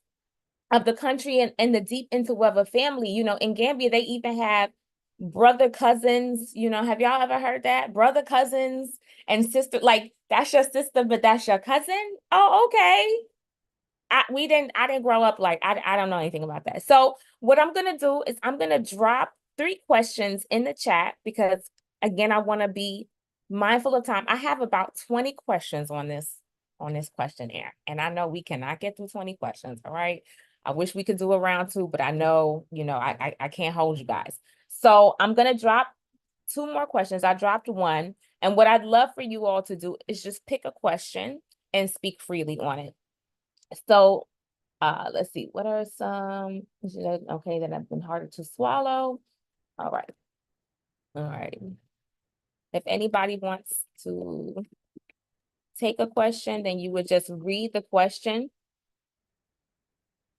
[SPEAKER 1] of the country and the deep interweb of family. In Gambia, they even have brother cousins. Have y'all ever heard that? Brother cousins and sister, like that's your sister, but that's your cousin. Oh, okay. I didn't grow up like I don't know anything about that. So what I'm gonna do is I'm gonna drop 3 questions in the chat because again, I want to be mindful of time. I have about 20 questions on this questionnaire, and I know we cannot get through 20 questions. All right. I wish we could do a round 2, but I know, I can't hold you guys. So I'm gonna drop 2 more questions. I dropped 1, and what I'd love for you all to do is just pick a question and speak freely on it. So let's see, what are some, okay, that have been harder to swallow. All right. If anybody wants to take a question, then you would just read the question.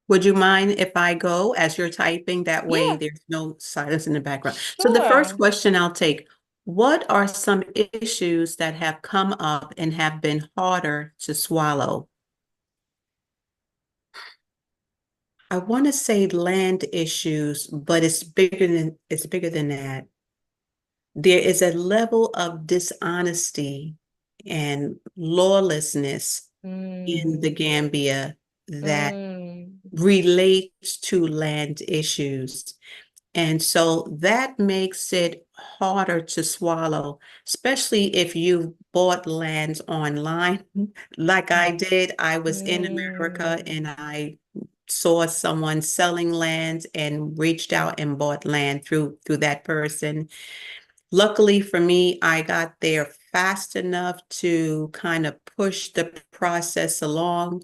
[SPEAKER 4] Would you mind if I go as you're typing? That way
[SPEAKER 1] Yeah.
[SPEAKER 4] there's no silence in the background.
[SPEAKER 1] Sure.
[SPEAKER 4] So the first question I'll take, what are some issues that have come up and have been harder to swallow? I want to say land issues, but it's bigger than that. There is a level of dishonesty and lawlessness in the Gambia that relates to land issues. And so that makes it harder to swallow, especially if you've bought lands online. Like I did, I was in America and I saw someone selling land and reached out and bought land through that person. Luckily for me, I got there fast enough to kind of push the process along.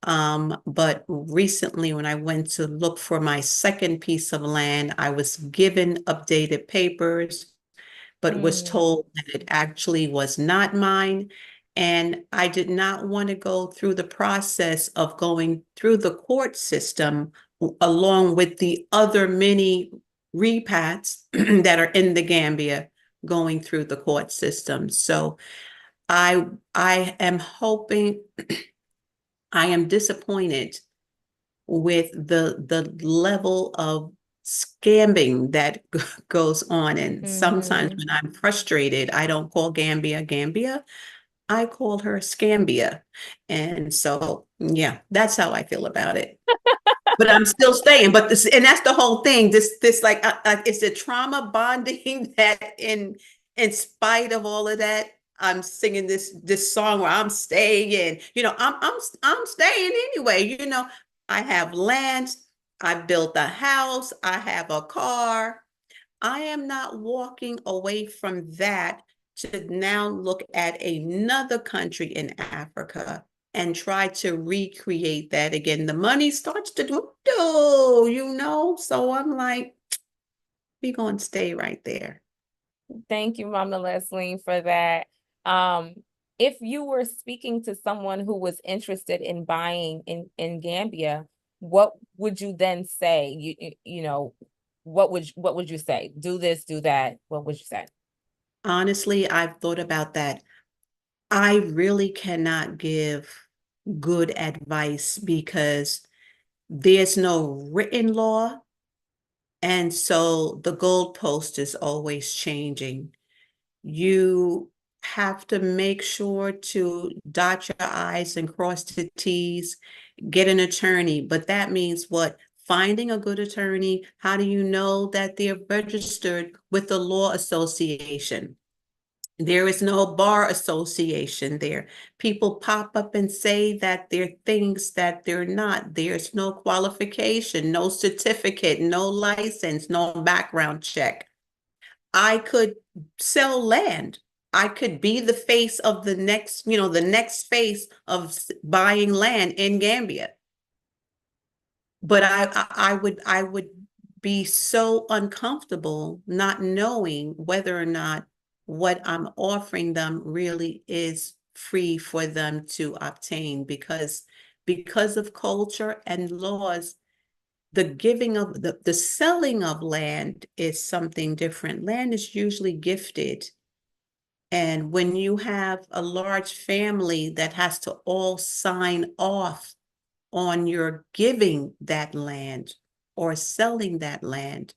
[SPEAKER 4] But recently, when I went to look for my second piece of land, I was given updated papers, but was told that it actually was not mine. And I did not want to go through the process of going through the court system along with the other many repats that are in the Gambia going through the court system. So I am hoping, I am disappointed with the level of scamming that goes on. And sometimes
[SPEAKER 1] Mhm.
[SPEAKER 4] when I'm frustrated, I don't call Gambia Gambia. I call her Scambia. And so, yeah, that's how I feel about it. But I'm still staying. But this, and that's the whole thing. This like, it's a trauma bonding that in spite of all of that, I'm singing this song where I'm staying. You know, I'm staying anyway. You know, I have land. I built a house. I have a car. I am not walking away from that to now look at another country in Africa and try to recreate that again. The money starts to dwindle, you know? So I'm like, we're going to stay right there.
[SPEAKER 1] Thank you, Mama Leslie, for that. Um, if you were speaking to someone who was interested in buying in Gambia, what would you then say? You know, what would you say? Do this, do that. What would you say?
[SPEAKER 4] Honestly, I've thought about that. I really cannot give good advice because there's no written law. And so the goalpost is always changing. You have to make sure to dot your I's and cross the T's, get an attorney. But that means what? Finding a good attorney. How do you know that they're registered with the law association? There is no bar association there. People pop up and say that they're things that they're not. There's no qualification, no certificate, no license, no background check. I could sell land. I could be the face of the next, you know, the next face of buying land in Gambia. But I would be so uncomfortable not knowing whether or not what I'm offering them really is free for them to obtain because of culture and laws. The giving of the selling of land is something different. Land is usually gifted. And when you have a large family that has to all sign off on your giving that land or selling that land,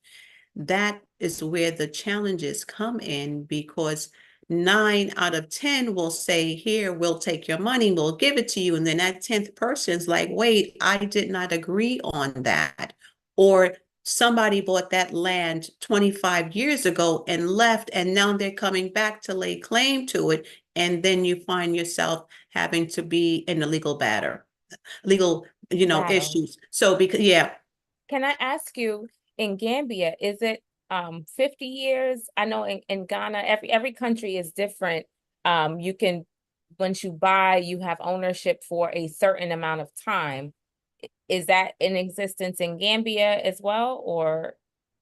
[SPEAKER 4] that is where the challenges come in because 9 out of 10 will say, here, we'll take your money, we'll give it to you. And then that 10th person's like, wait, I did not agree on that. Or somebody bought that land 25 years ago and left, and now they're coming back to lay claim to it. And then you find yourself having to be in a legal,
[SPEAKER 1] Battle.
[SPEAKER 4] issues. So because, yeah,
[SPEAKER 1] Can I ask you, in Gambia, is it 50 years? I know in Ghana, every country is different. You can, once you buy, you have ownership for a certain amount of time. Is that in existence in Gambia as well, or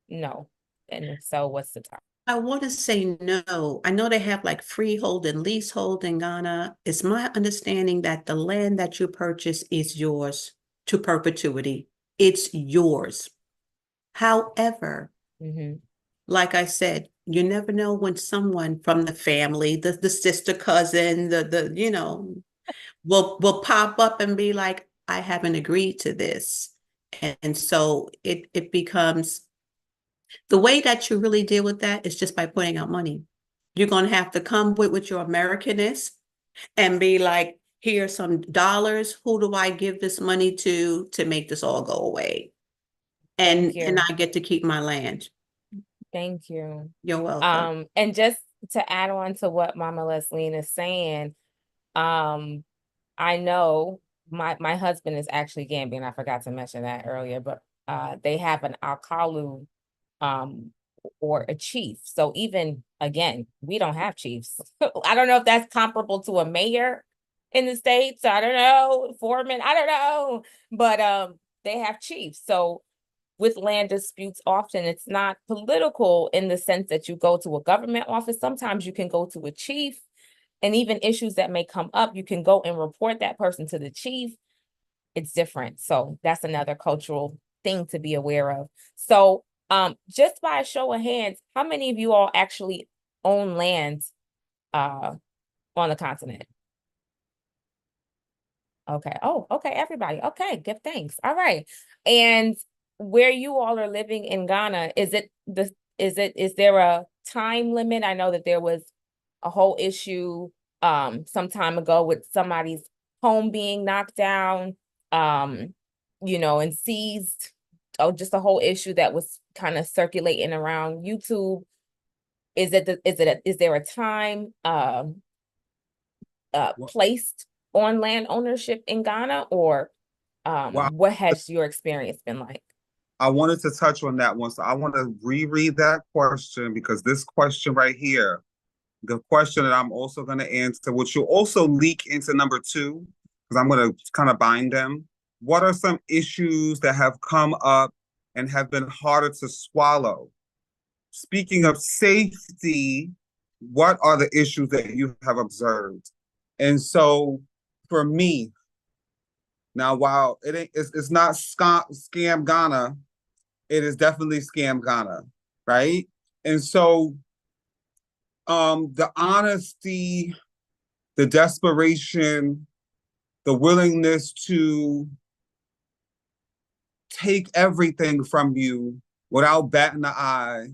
[SPEAKER 1] no? And if so, what's the time?
[SPEAKER 4] I want to say no. I know they have like freehold and leasehold in Ghana. It's my understanding that the land that you purchase is yours to perpetuity. It's yours. However,
[SPEAKER 1] Mhm.
[SPEAKER 4] like I said, you never know when someone from the family, the sister cousin, will pop up and be like, I haven't agreed to this. And so it becomes the way that you really deal with that is just by putting out money. You're going to have to come with your Americanness and be like, here's some dollars. Who do I give this money to make this all go away?
[SPEAKER 1] Thank
[SPEAKER 4] And
[SPEAKER 1] you.
[SPEAKER 4] I get to keep my land.
[SPEAKER 1] Thank you.
[SPEAKER 4] You're welcome.
[SPEAKER 1] And just to add on to what Mama Leslie is saying, I know my husband is actually Gambian. I forgot to mention that earlier, but they have an alkalu or a chief. So even again, we don't have chiefs. I don't know if that's comparable to a mayor in the States. I don't know, foreman, I don't know. But they have chiefs. So with land disputes, often it's not political in the sense that you go to a government office. Sometimes you can go to a chief, and even issues that may come up, you can go and report that person to the chief. It's different. So that's another cultural thing to be aware of. So just by a show of hands, how many of you all actually own land on the continent? Okay. Oh, okay, everybody. Okay, give thanks. All right. And where you all are living in Ghana, is there a time limit? I know that there was a whole issue some time ago with somebody's home being knocked down, and seized. Oh, just a whole issue that was kind of circulating around YouTube. Is there a time placed on land ownership in Ghana, or
[SPEAKER 2] Well,
[SPEAKER 1] what has your experience been like?
[SPEAKER 2] I wanted to touch on that one. So I want to reread that question, because this question right here, the question that I'm also going to answer, which will also leak into number 2, because I'm going to kind of bind them. What are some issues that have come up and have been harder to swallow? Speaking of safety, what are the issues that you have observed? And so for me, now, while it's not scam Ghana, it is definitely scam Ghana, right? And so the honesty, the desperation, the willingness to take everything from you without batting an eye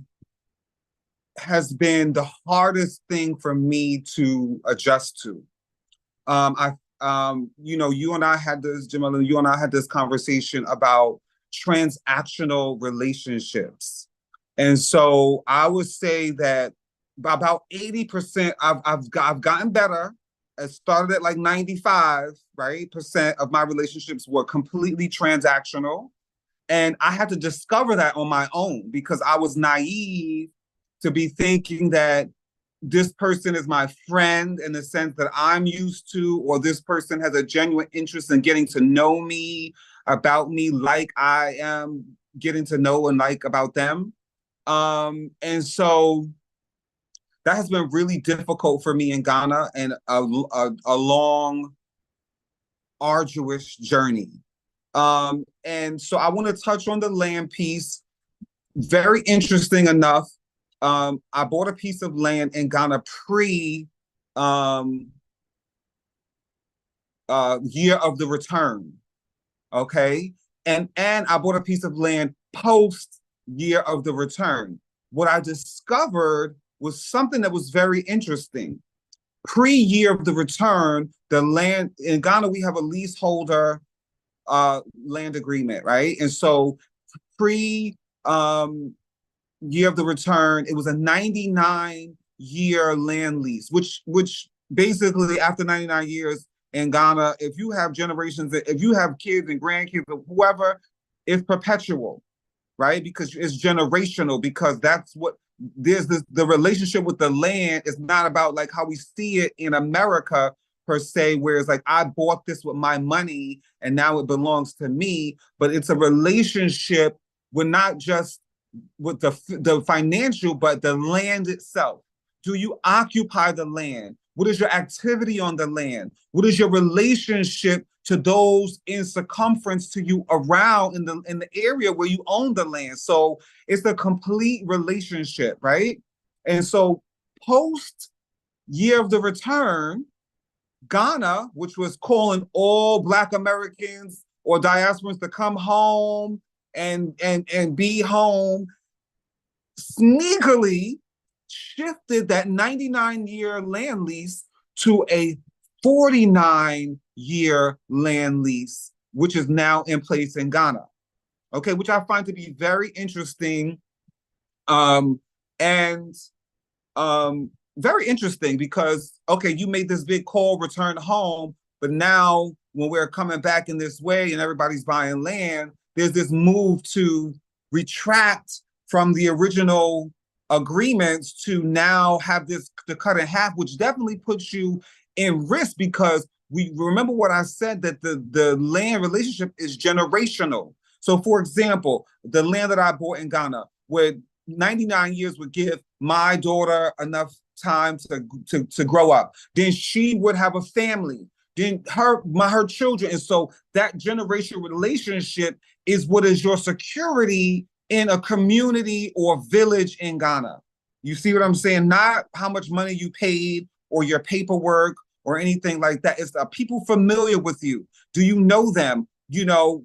[SPEAKER 2] has been the hardest thing for me to adjust to. You and I had this, Jameelah, you and I had this conversation about transactional relationships. And so I would say that about 80%, I've gotten better. It started at like 95, right, percent of my relationships were completely transactional. And I had to discover that on my own, because I was naive to be thinking that this person is my friend in the sense that I'm used to, or this person has a genuine interest in getting to know me, about me, like I am getting to know and like about them. And so that has been really difficult for me in Ghana, and a long, arduous journey. And so I want to touch on the land piece. Very interesting enough, I bought a piece of land in Ghana pre year of the return. Okay. And I bought a piece of land post year of the return. What I discovered was something that was very interesting. Pre year of the return, the land in Ghana, we have a leaseholder land agreement, right? And so pre year of the return, it was a 99-year land lease, which basically after 99 years in Ghana, if you have generations, if you have kids and grandkids or whoever, it's perpetual, right? Because it's generational, because that's what there's this, the relationship with the land is not about like how we see it in America per se, where it's like, I bought this with my money and now it belongs to me, but it's a relationship with not just with the financial, but the land itself. Do you occupy the land? What is your activity on the land? What is your relationship to those in circumference to you around in the area where you own the land? So it's a complete relationship, right? And so post year of the return, Ghana, which was calling all Black Americans or diasporans to come home and be home, sneakily shifted that 99-year land lease to a 49-year land lease, which is now in place in Ghana. Okay, which I find to be very interesting, and very interesting because, okay, you made this big call, return home, but now when we're coming back in this way and everybody's buying land, there's this move to retract from the original agreements to now have this to cut in half, which definitely puts you in risk, because we remember what I said, that the land relationship is generational. So for example, the land that I bought in Ghana, where 99 years would give my daughter enough time to grow up, then she would have a family, then her children. And so that generational relationship is what is your security in a community or village in Ghana. You see what I'm saying? Not how much money you paid or your paperwork or anything like that. It's the people familiar with you. Do you know them?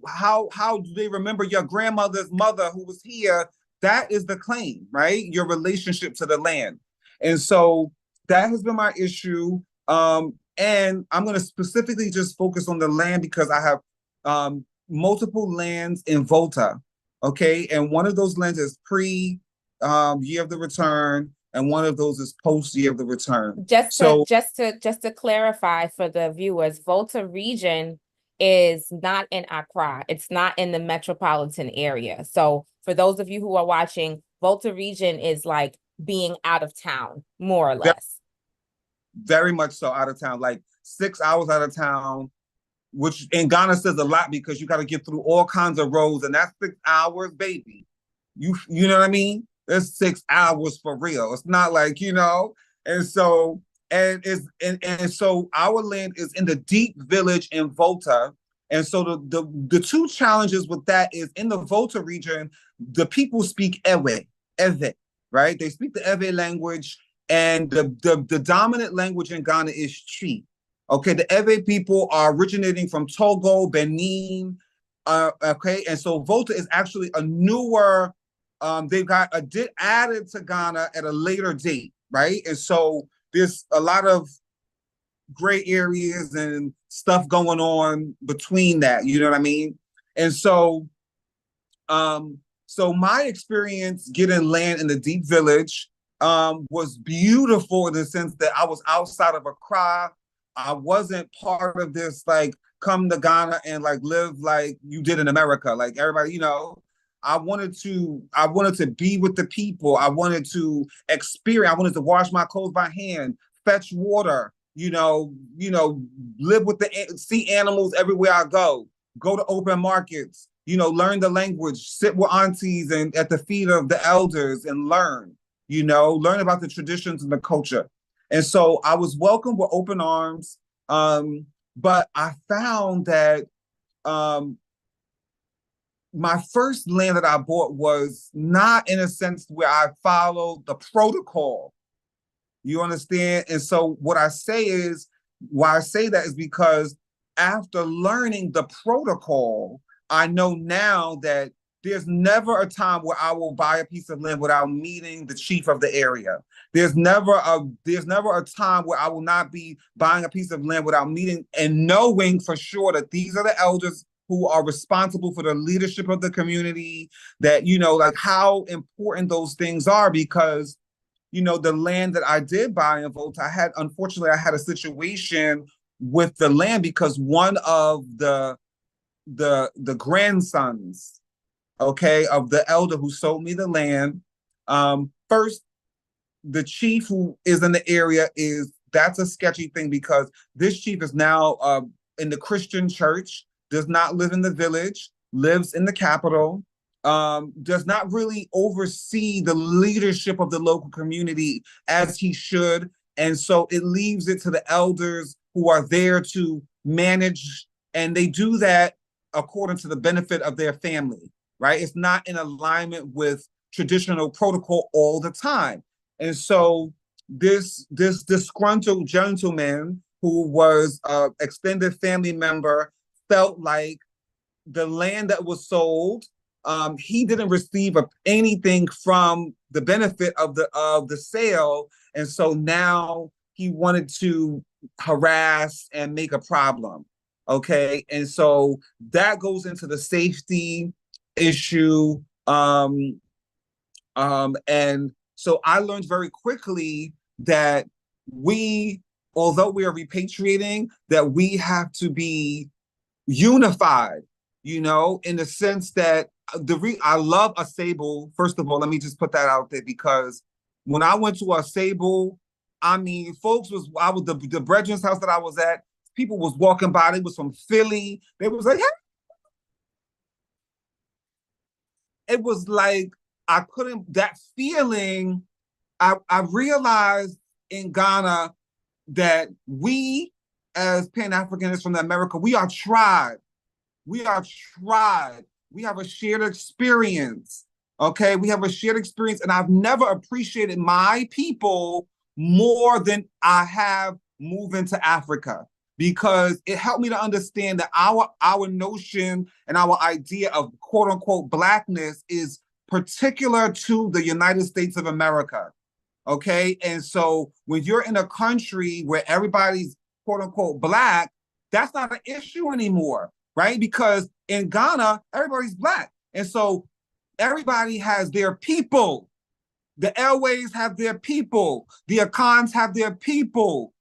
[SPEAKER 2] how do they remember your grandmother's mother who was here? That is the claim, right? Your relationship to the land. And so that has been my issue. And I'm going to specifically just focus on the land because I have multiple lands in Volta. Okay. And one of those lands is pre year of the return, and one of those is post year of the return.
[SPEAKER 1] Just to clarify for the viewers, Volta region is not in Accra. It's not in the metropolitan area. So for those of you who are watching, Volta region is like being out of town, more or less.
[SPEAKER 2] Very much so out of town, like 6 hours out of town, which in Ghana says a lot because you got to get through all kinds of roads, and that's 6 hours, baby. You know what I mean? It's 6 hours for real. It's not like, and so and so our land is in the deep village in Volta. And so the two challenges with that is in the Volta region, the people speak Ewe, right? They speak the Ewe language, and the dominant language in Ghana is Chi. Okay, the Ewe people are originating from Togo, Benin. Okay, and so Volta is actually a newer. They've got added to Ghana at a later date, right? And so there's a lot of gray areas and stuff going on between that, you know what I mean? And so so my experience getting land in the deep village was beautiful in the sense that I was outside of Accra. I wasn't part of this like come to Ghana and like live like you did in America, like everybody, I wanted to be with the people. I wanted to experience. I wanted to wash my clothes by hand, fetch water, live with see animals everywhere I go to open markets, learn the language, sit with aunties and at the feet of the elders and learn about the traditions and the culture. And so I was welcomed with open arms. But I found that my first land that I bought was not in a sense where I followed the protocol. You understand? And so why I say that is because after learning the protocol, I know now that there's never a time where I will buy a piece of land without meeting the chief of the area. There's never a time where I will not be buying a piece of land without meeting and knowing for sure that these are the elders who are responsible for the leadership of the community, that, like how important those things are, because, the land that I did buy in Volta, unfortunately, I had a situation with the land because one of the grandsons, okay, of the elder who sold me the land, first, the chief who is in the area that's a sketchy thing because this chief is now in the Christian church, does not live in the village, lives in the capital, does not really oversee the leadership of the local community as he should. And so it leaves it to the elders who are there to manage, and they do that according to the benefit of their family, right? It's not in alignment with traditional protocol all the time. And so this disgruntled gentleman who was an extended family member felt like the land that was sold, he didn't receive anything from the benefit of the sale, and so now he wanted to harass and make a problem. Okay, and so that goes into the safety issue, and so I learned very quickly that although we are repatriating, that we have to be unified, in the sense that I love Asebu. First of all, let me just put that out there, because when I went to Asebu, I mean, the brethren's house that I was at, people was walking by, they was from Philly. They was like, hey. It was like, that feeling, I realized in Ghana that we, as Pan-Africanists from America, we are tribe. We are tribe. We have a shared experience. Okay, we have a shared experience, and I've never appreciated my people more than I have moving to Africa. because it helped me to understand that our notion and our idea of quote unquote blackness is particular to the United States of America. Okay. And so when you're in a country where everybody's quote unquote black, that's not an issue anymore, right? Because in Ghana, everybody's black. And so everybody has their people. The Airways have their people. The Akans have their people.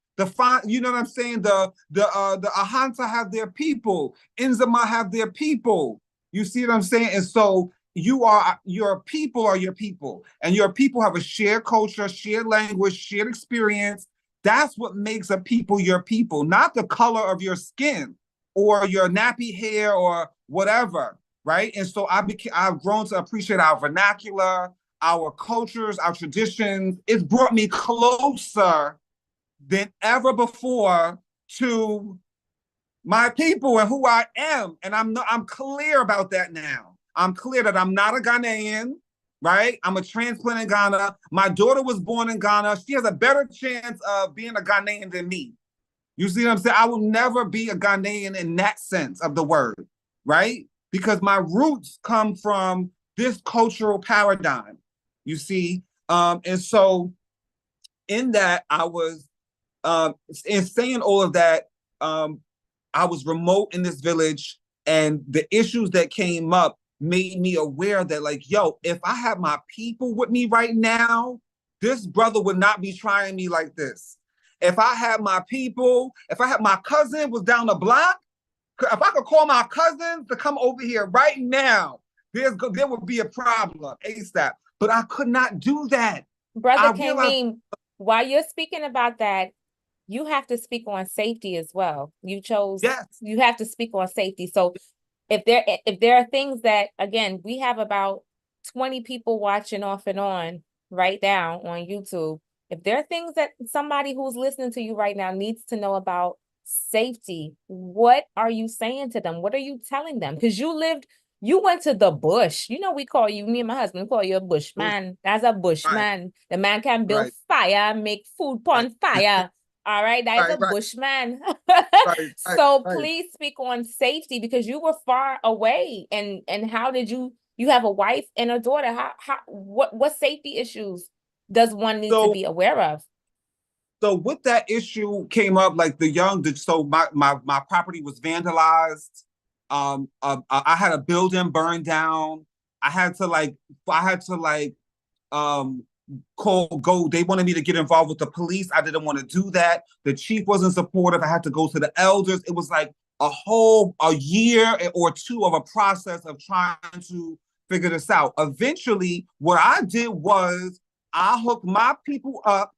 [SPEAKER 2] You know what I'm saying? The Ahanta have their people. Inzama have their people. You see what I'm saying? And so your people are your people, and your people have a shared culture, shared language, shared experience. That's what makes a people your people, not the color of your skin or your nappy hair or whatever, right? And so I've grown to appreciate our vernacular, our cultures, our traditions. It's brought me closer than ever before to my people and who I am. And I'm clear about that now. I'm clear that I'm not a Ghanaian, right? I'm a transplant in Ghana. My daughter was born in Ghana. She has a better chance of being a Ghanaian than me. You see what I'm saying? I will never be a Ghanaian in that sense of the word, right? Because my roots come from this cultural paradigm, you see? And so in that, I was, in saying all of that, I was remote in this village, and the issues that came up made me aware that, like, yo, if I had my people with me right now, this brother would not be trying me like this. If I had my people, if I had my cousin was down the block, if I could call my cousins to come over here right now, there would be a problem ASAP. But I could not do that.
[SPEAKER 1] Brother Kareem, while you're speaking about that, you have to speak on safety as well. You have to speak on safety. So if there are things that, again, we have about 20 people watching off and on right now on YouTube. If there are things that somebody who's listening to you right now needs to know about safety, what are you saying to them? What are you telling them? Because you went to the bush. You know, me and my husband call you a bushman. That's a bushman. Right. The man can build fire, make food on fire. All right, that is a bushman. So please speak on safety, because you were far away. And how did you have a wife and a daughter? What safety issues does one need to be aware of?
[SPEAKER 2] So with that issue came up, like so my property was vandalized. I had a building burned down. I had to they wanted me to get involved with the police. I didn't want to do that. The chief wasn't supportive. I had to go to the elders. It was like a year or two of a process of trying to figure this out. Eventually, what I did was I hooked my people up,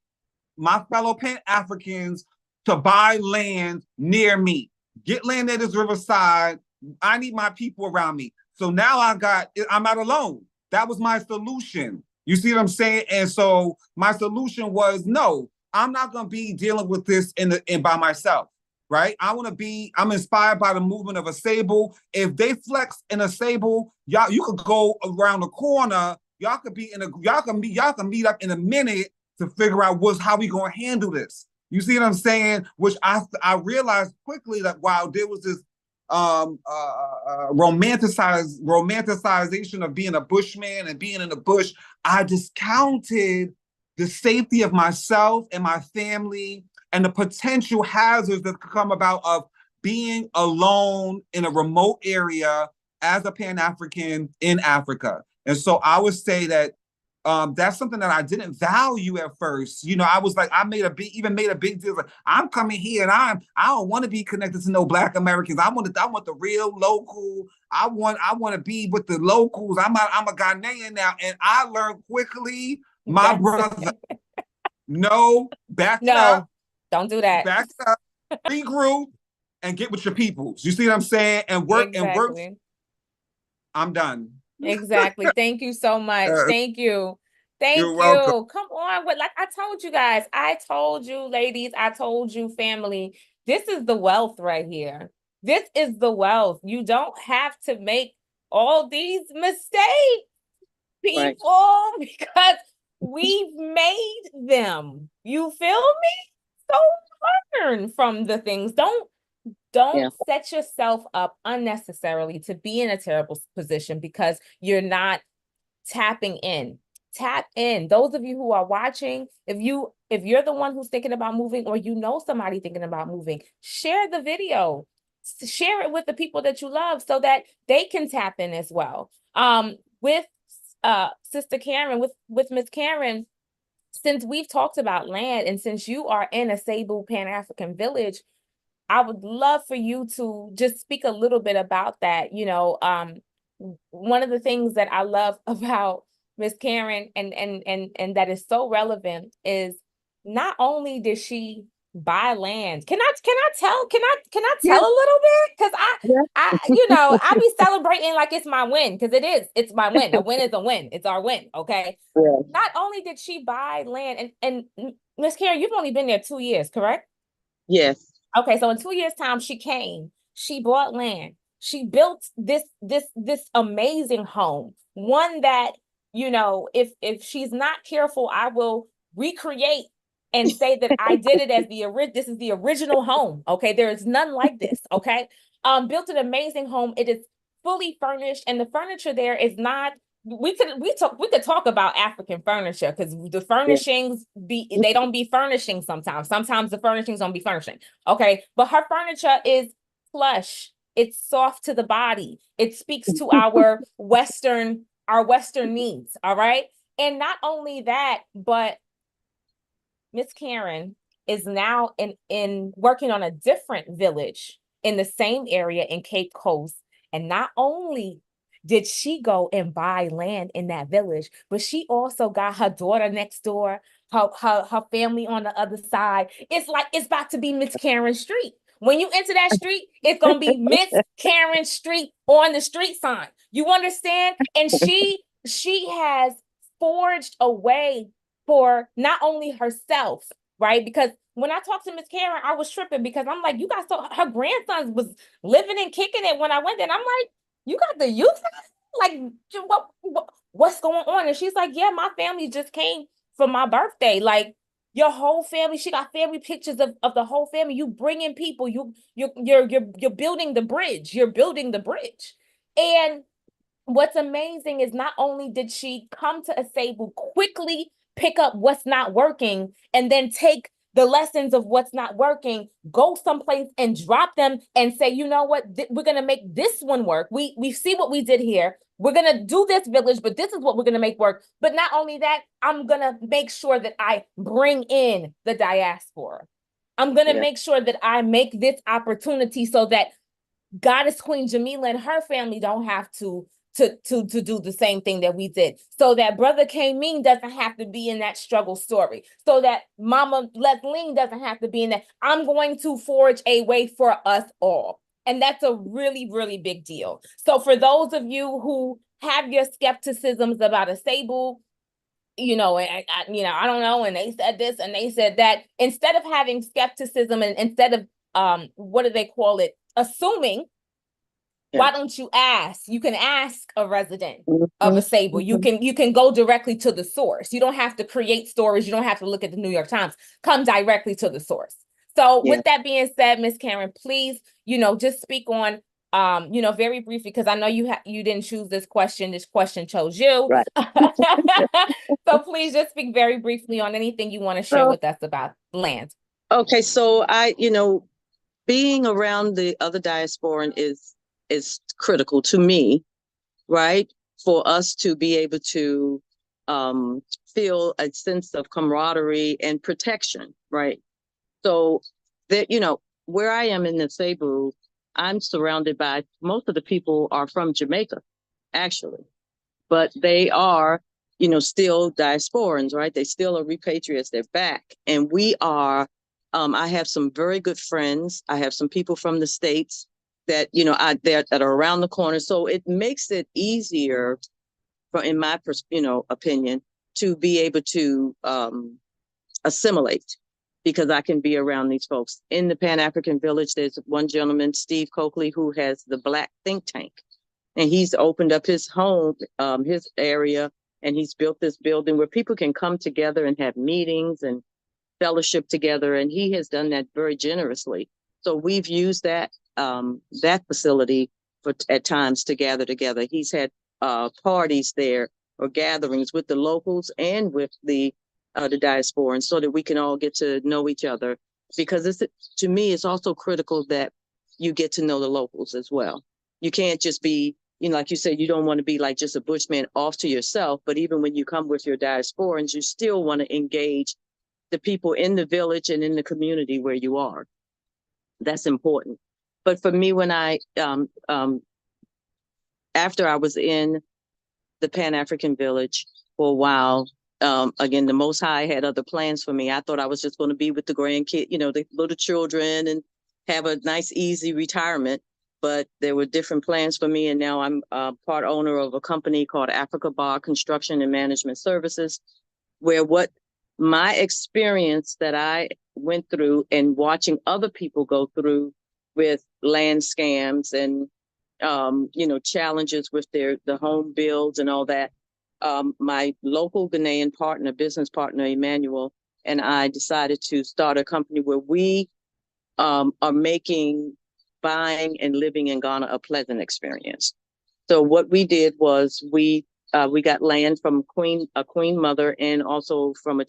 [SPEAKER 2] my fellow Pan-Africans, to buy land near me. Get land at this riverside. I need my people around me. So now I'm not alone. That was my solution. You see what I'm saying? And so my solution was, no, I'm not going to be dealing with this in by myself, right? I'm inspired by the movement of Asebu. If they flex in Asebu, y'all, you could go around the corner. Y'all can meet up in a minute to figure out how we going to handle this. You see what I'm saying? Which I realized quickly that while there was this romanticization of being a bushman and being in the bush, I discounted the safety of myself and my family and the potential hazards that could come about of being alone in a remote area as a Pan-African in Africa. And so I would say that that's something that I didn't value at first. You know, I was like, I made a big deal. Like, I'm coming here and I don't want to be connected to no Black Americans. I want the real local. I want to be with the locals. I'm a Ghanaian now. And I learned quickly, my brother, back it up.
[SPEAKER 1] Don't do that.
[SPEAKER 2] Back it up, regroup, and get with your peoples. You see what I'm saying? And work. I'm done.
[SPEAKER 1] Exactly. Thank you so much. Thank you.
[SPEAKER 2] You're welcome.
[SPEAKER 1] Come on. Like I told you guys, I told you ladies, I told you family, this is the wealth right here. This is the wealth. You don't have to make all these mistakes, people, because we've made them. You feel me? So learn from the things.
[SPEAKER 3] Yeah.
[SPEAKER 1] Don't set yourself up unnecessarily to be in a terrible position because you're not tapping in. Tap in. Those of you who are watching, if you're the one who's thinking about moving, or you know somebody thinking about moving, share the video. Share it with the people that you love so that they can tap in as well. With Sister Karen, with Miss Karen, since we've talked about land and since you are in Asebu Pan-African Village, I would love for you to just speak a little bit about that. One of the things that I love about Miss Karen and that is so relevant is not only did she buy land. Can I tell
[SPEAKER 3] Yeah.
[SPEAKER 1] a little bit? Because
[SPEAKER 3] Yeah.
[SPEAKER 1] I be celebrating like it's my win, because it is. It's my win. A win is a win. It's our win. Okay.
[SPEAKER 3] Yeah.
[SPEAKER 1] Not only did she buy land, and Miss Karen, you've only been there 2 years, correct?
[SPEAKER 3] Yes.
[SPEAKER 1] Okay, so in 2 years' time, she came, she bought land, she built this amazing home. One that, if she's not careful, I will recreate and say that I did it as this is the original home. Okay, there is none like this. Okay. Built an amazing home. It is fully furnished, and the furniture there is not. We could talk about African furniture, because the furnishings they don't be furnishing sometimes. Sometimes the furnishings don't be furnishing. Okay, but her furniture is plush. It's soft to the body. It speaks to our Western needs. All right. And not only that, but Miss Karen is now in working on a different village in the same area in Cape Coast. And not only did she go and buy land in that village, but she also got her daughter next door, her family on the other side. It's like it's about to be Miss Karen Street. When you enter that street, it's gonna be Miss Karen Street on the street sign. You understand? And she has forged a way for not only herself, right? Because when I talked to Miss Karen, I was tripping, because I'm like, you guys saw her grandson was living and kicking it when I went there. And I'm like, you got the youth? Like, what's going on? And she's like, yeah, my family just came for my birthday. Like, your whole family, she got family pictures of the whole family. You bring in people, you're building the bridge. You're building the bridge. And what's amazing is not only did she come to Asebu, quickly pick up what's not working, and then take the lessons of what's not working, go someplace and drop them and say, you know what, we're going to make this one work. We see what we did here. We're going to do this village, but this is what we're going to make work. But not only that, I'm going to make sure that I bring in the diaspora. I'm going to make sure that I make this opportunity so that Goddess Queen Jameelah and her family don't have to do the same thing that we did, so that Brother K-Mean doesn't have to be in that struggle story, so that Mama Leslie doesn't have to be in that. I'm going to forge a way for us all. And that's a really, really big deal. So for those of you who have your skepticisms about Asebu, I don't know, and they said this and they said that, instead of having skepticism and instead of what do they call it, assuming, why don't you ask? You can ask a resident of Asebu. You can go directly to the source. You don't have to create stories. You don't have to look at the New York Times. Come directly to the source. So with that being said, Miss Karen, please, just speak on, very briefly, because I know you didn't choose this question. This question chose you.
[SPEAKER 3] Right.
[SPEAKER 1] So please just speak very briefly on anything you want to share with us about land.
[SPEAKER 3] Okay, so being around the other diasporan is critical to me, right? For us to be able to feel a sense of camaraderie and protection, right? So that, where I am in the Asebu, I'm surrounded by, most of the people are from Jamaica, actually, but they are, still diasporans, right? They still are repatriates. They're back. And we are, I have some very good friends. I have some people from the States that, that are around the corner. So it makes it easier, in my opinion, to be able to assimilate, because I can be around these folks. In the Pan-African Village, there's one gentleman, Steve Coakley, who has the Black Think Tank. And he's opened up his home, his area, and he's built this building where people can come together and have meetings. And fellowship together, and he has done that very generously. So we've used that that facility for at times to gather together. He's had parties there or gatherings with the locals and with the diasporans, so that we can all get to know each other. Because it's, to me, it's also critical that you get to know the locals as well. You can't just be, like you said, you don't want to be like just a bushman off to yourself. But even when you come with your diasporans, you still want to engage the people in the village and in the community where you are. That's important. But for me, when after I was in the Pan-African village for a while, again, the Most High had other plans for me. I thought I was just going to be with the grandkid, the little children, and have a nice, easy retirement. But there were different plans for me. And now I'm part owner of a company called Africa Bar Construction and Management Services, where what my experience that I went through and watching other people go through with land scams and, challenges with the home builds and all that. My local Ghanaian partner, business partner, Emmanuel, and I decided to start a company where we are making buying and living in Ghana a pleasant experience. So what we did was we got land from a queen mother and also from a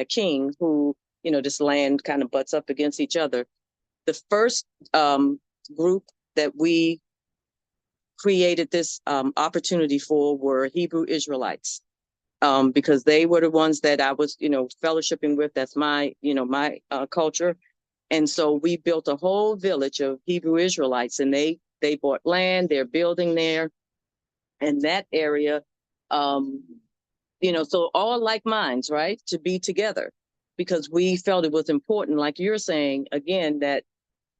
[SPEAKER 3] king who, this land kind of butts up against each other. The first group that we created this opportunity for were Hebrew Israelites, because they were the ones that I was, fellowshipping with. That's my culture. And so we built a whole village of Hebrew Israelites, and they bought land, they're building there. And that area, so all like minds, right, to be together, because we felt it was important, like you're saying, again, that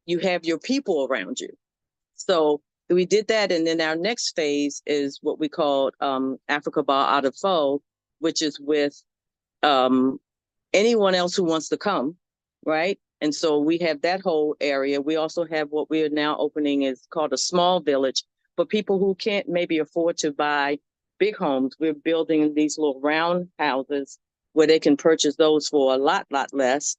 [SPEAKER 3] you have your people around you. So we did that. And then our next phase is what we called Africa Bar audible, which is with anyone else who wants to come, right? And so we have that whole area. We also have what we are now opening is called a small village for people who can't maybe afford to buy big homes. We're building these little round houses where they can purchase those for a lot less.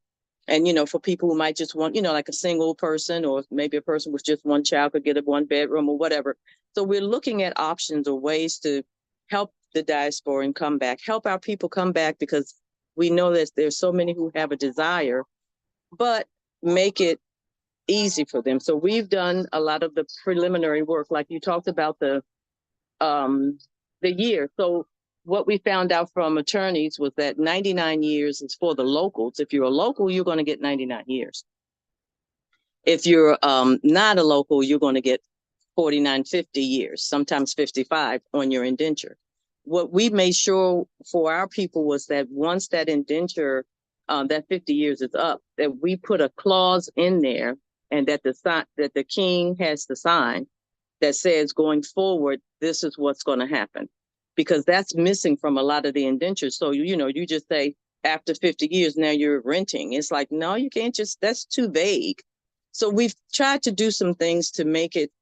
[SPEAKER 3] And, for people who might just want, like a single person, or maybe a person with just one child could get a 1-bedroom or whatever. So we're looking at options or ways to help the diaspora and come back, help our people come back, because we know that there's so many who have a desire, but make it easy for them. So we've done a lot of the preliminary work, like you talked about the year. So what we found out from attorneys was that 99 years is for the locals. If you're a local, you're going to get 99 years. If you're not a local, you're going to get 49, 50 years, sometimes 55 on your indenture. What we made sure for our people was that once that indenture, that 50 years is up, that we put a clause in there, and that the king has to sign that says going forward, this is what's going to happen. Because that's missing from a lot of the indentures. So, you just say after 50 years, now you're renting. It's like, no, you can't that's too vague. So we've tried to do some things to make it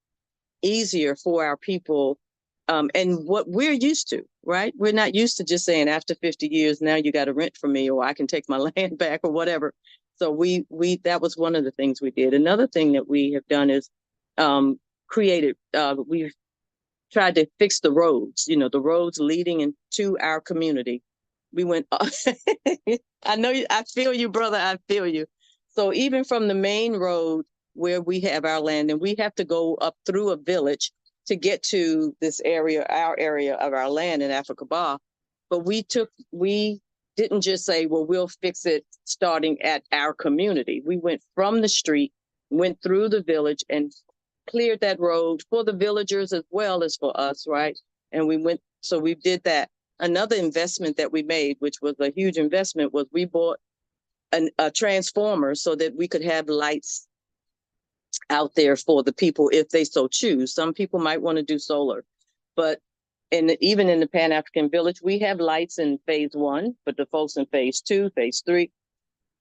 [SPEAKER 3] easier for our people. And what we're used to, right? We're not used to just saying after 50 years, now you got to rent from me, or I can take my land back or whatever. So that was one of the things we did. Another thing that we have done is we've tried to fix the roads, the roads leading into our community. We went, I know you, I feel you, brother, I feel you. So even from the main road where we have our land, and we have to go up through a village to get to this area, our area of our land in Africa Bar. But we didn't just say, well, we'll fix it starting at our community. We went from the street, went through the village, and cleared that road for the villagers as well as for us, right? And we did that. Another investment that we made, which was a huge investment, was we bought a transformer so that we could have lights out there for the people if they so choose. Some people might want to do solar, but even in the Pan-African village, we have lights in phase 1, but the folks in phase 2, phase 3,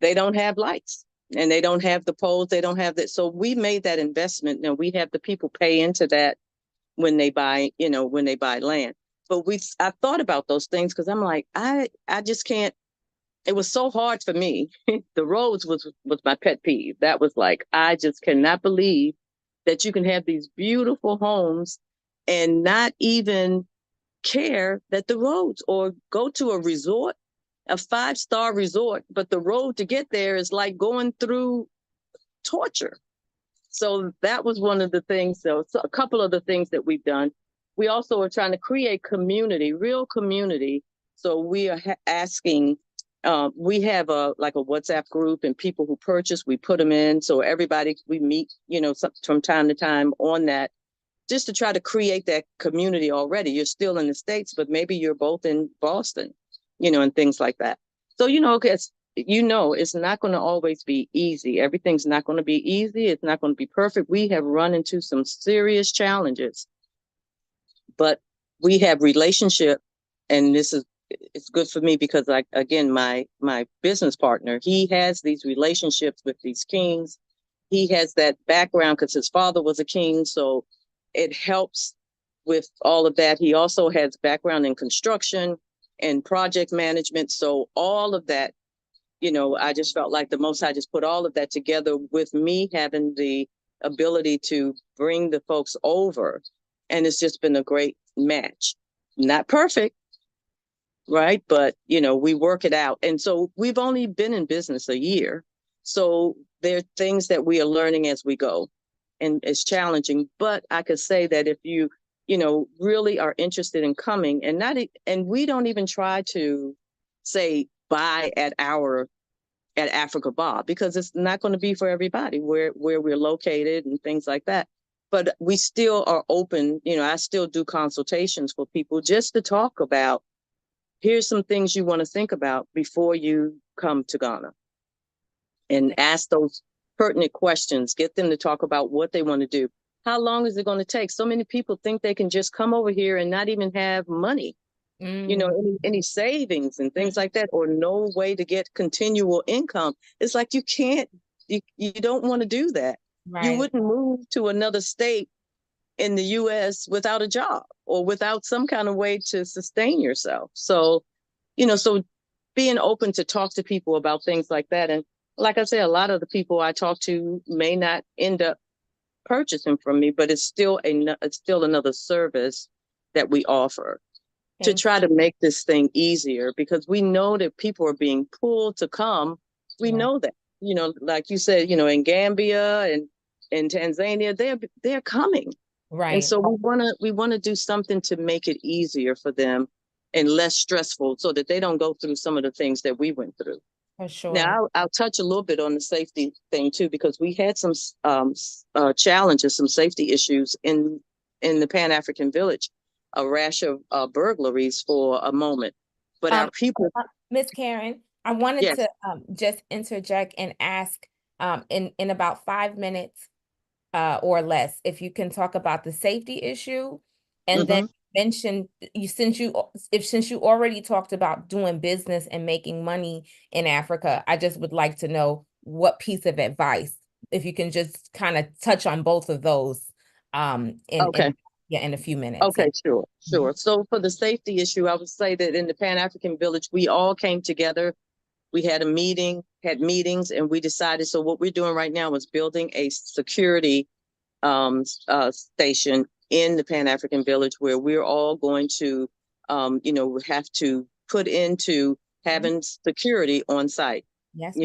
[SPEAKER 3] they don't have lights. And they don't have the poles, they don't have that. So we made that investment. Now we have the people pay into that when they buy land. But I thought about those things, because I'm like, I just can't it was so hard for me. The roads was my pet peeve. That was like, I just cannot believe that you can have these beautiful homes and not even care that the roads, or go to a resort, a 5-star resort, but the road to get there is like going through torture. So that was one of the things. So a couple of the things that we've done. We also are trying to create community, real community. So we are asking, we have a WhatsApp group, and people who purchase, we put them in. So everybody, we meet, from time to time on that, just to try to create that community already. You're still in the States, but maybe you're both in Boston, and things like that. So, it's not going to always be easy. Everything's not going to be easy. It's not going to be perfect. We have run into some serious challenges, but we have relationship, and it's good for me because, my business partner, he has these relationships with these kings. He has that background because his father was a king, so it helps with all of that. He also has background in construction and project management, so all of that, I just felt like the Most High just put all of that together with me having the ability to bring the folks over, and it's just been a great match. Not perfect, right? But, we work it out. And so we've only been in business a year. So there are things that we are learning as we go, and it's challenging. But I could say that if you, really are interested in coming, and we don't even try to say buy at Africa Bar, because it's not going to be for everybody where we're located and things like that. But we still are open. I still do consultations for people just to talk about, here's some things you want to think about before you come to Ghana, and ask those pertinent questions, get them to talk about what they want to do. How long is it going to take? So many people think they can just come over here and not even have money, any savings and things like that, or no way to get continual income. It's like, you can't, you don't want to do that.
[SPEAKER 1] Right.
[SPEAKER 3] You wouldn't move to another state in the US without a job or without some kind of way to sustain yourself. So, so being open to talk to people about things like that. And like I said, a lot of the people I talk to may not end up purchasing from me, but it's still another service that we offer to try to make this thing easier, because we know that people are being pulled to come. We know that, like you said, in Gambia and in Tanzania, they're coming.
[SPEAKER 1] Right.
[SPEAKER 3] And so we want to do something to make it easier for them and less stressful, so that they don't go through some of the things that we went through.
[SPEAKER 1] For sure.
[SPEAKER 3] Now, I'll touch a little bit on the safety thing too, because we had some challenges, some safety issues in the Pan-African village, a rash of burglaries for a moment. But our people,
[SPEAKER 1] Miss Karen, I wanted to just interject and ask, in about 5 minutes or less, if you can talk about the safety issue, and then mention since you already talked about doing business and making money in Africa, I just would like to know what piece of advice, if you can just kind of touch on both of those in a few minutes.
[SPEAKER 3] Okay, sure. So for the safety issue, I would say that in the Pan-African village, we all came together. We had meetings, and we decided, so what we're doing right now is building a security station in the Pan-African village, where we're all going to, have to put into having security on site.
[SPEAKER 1] Yes.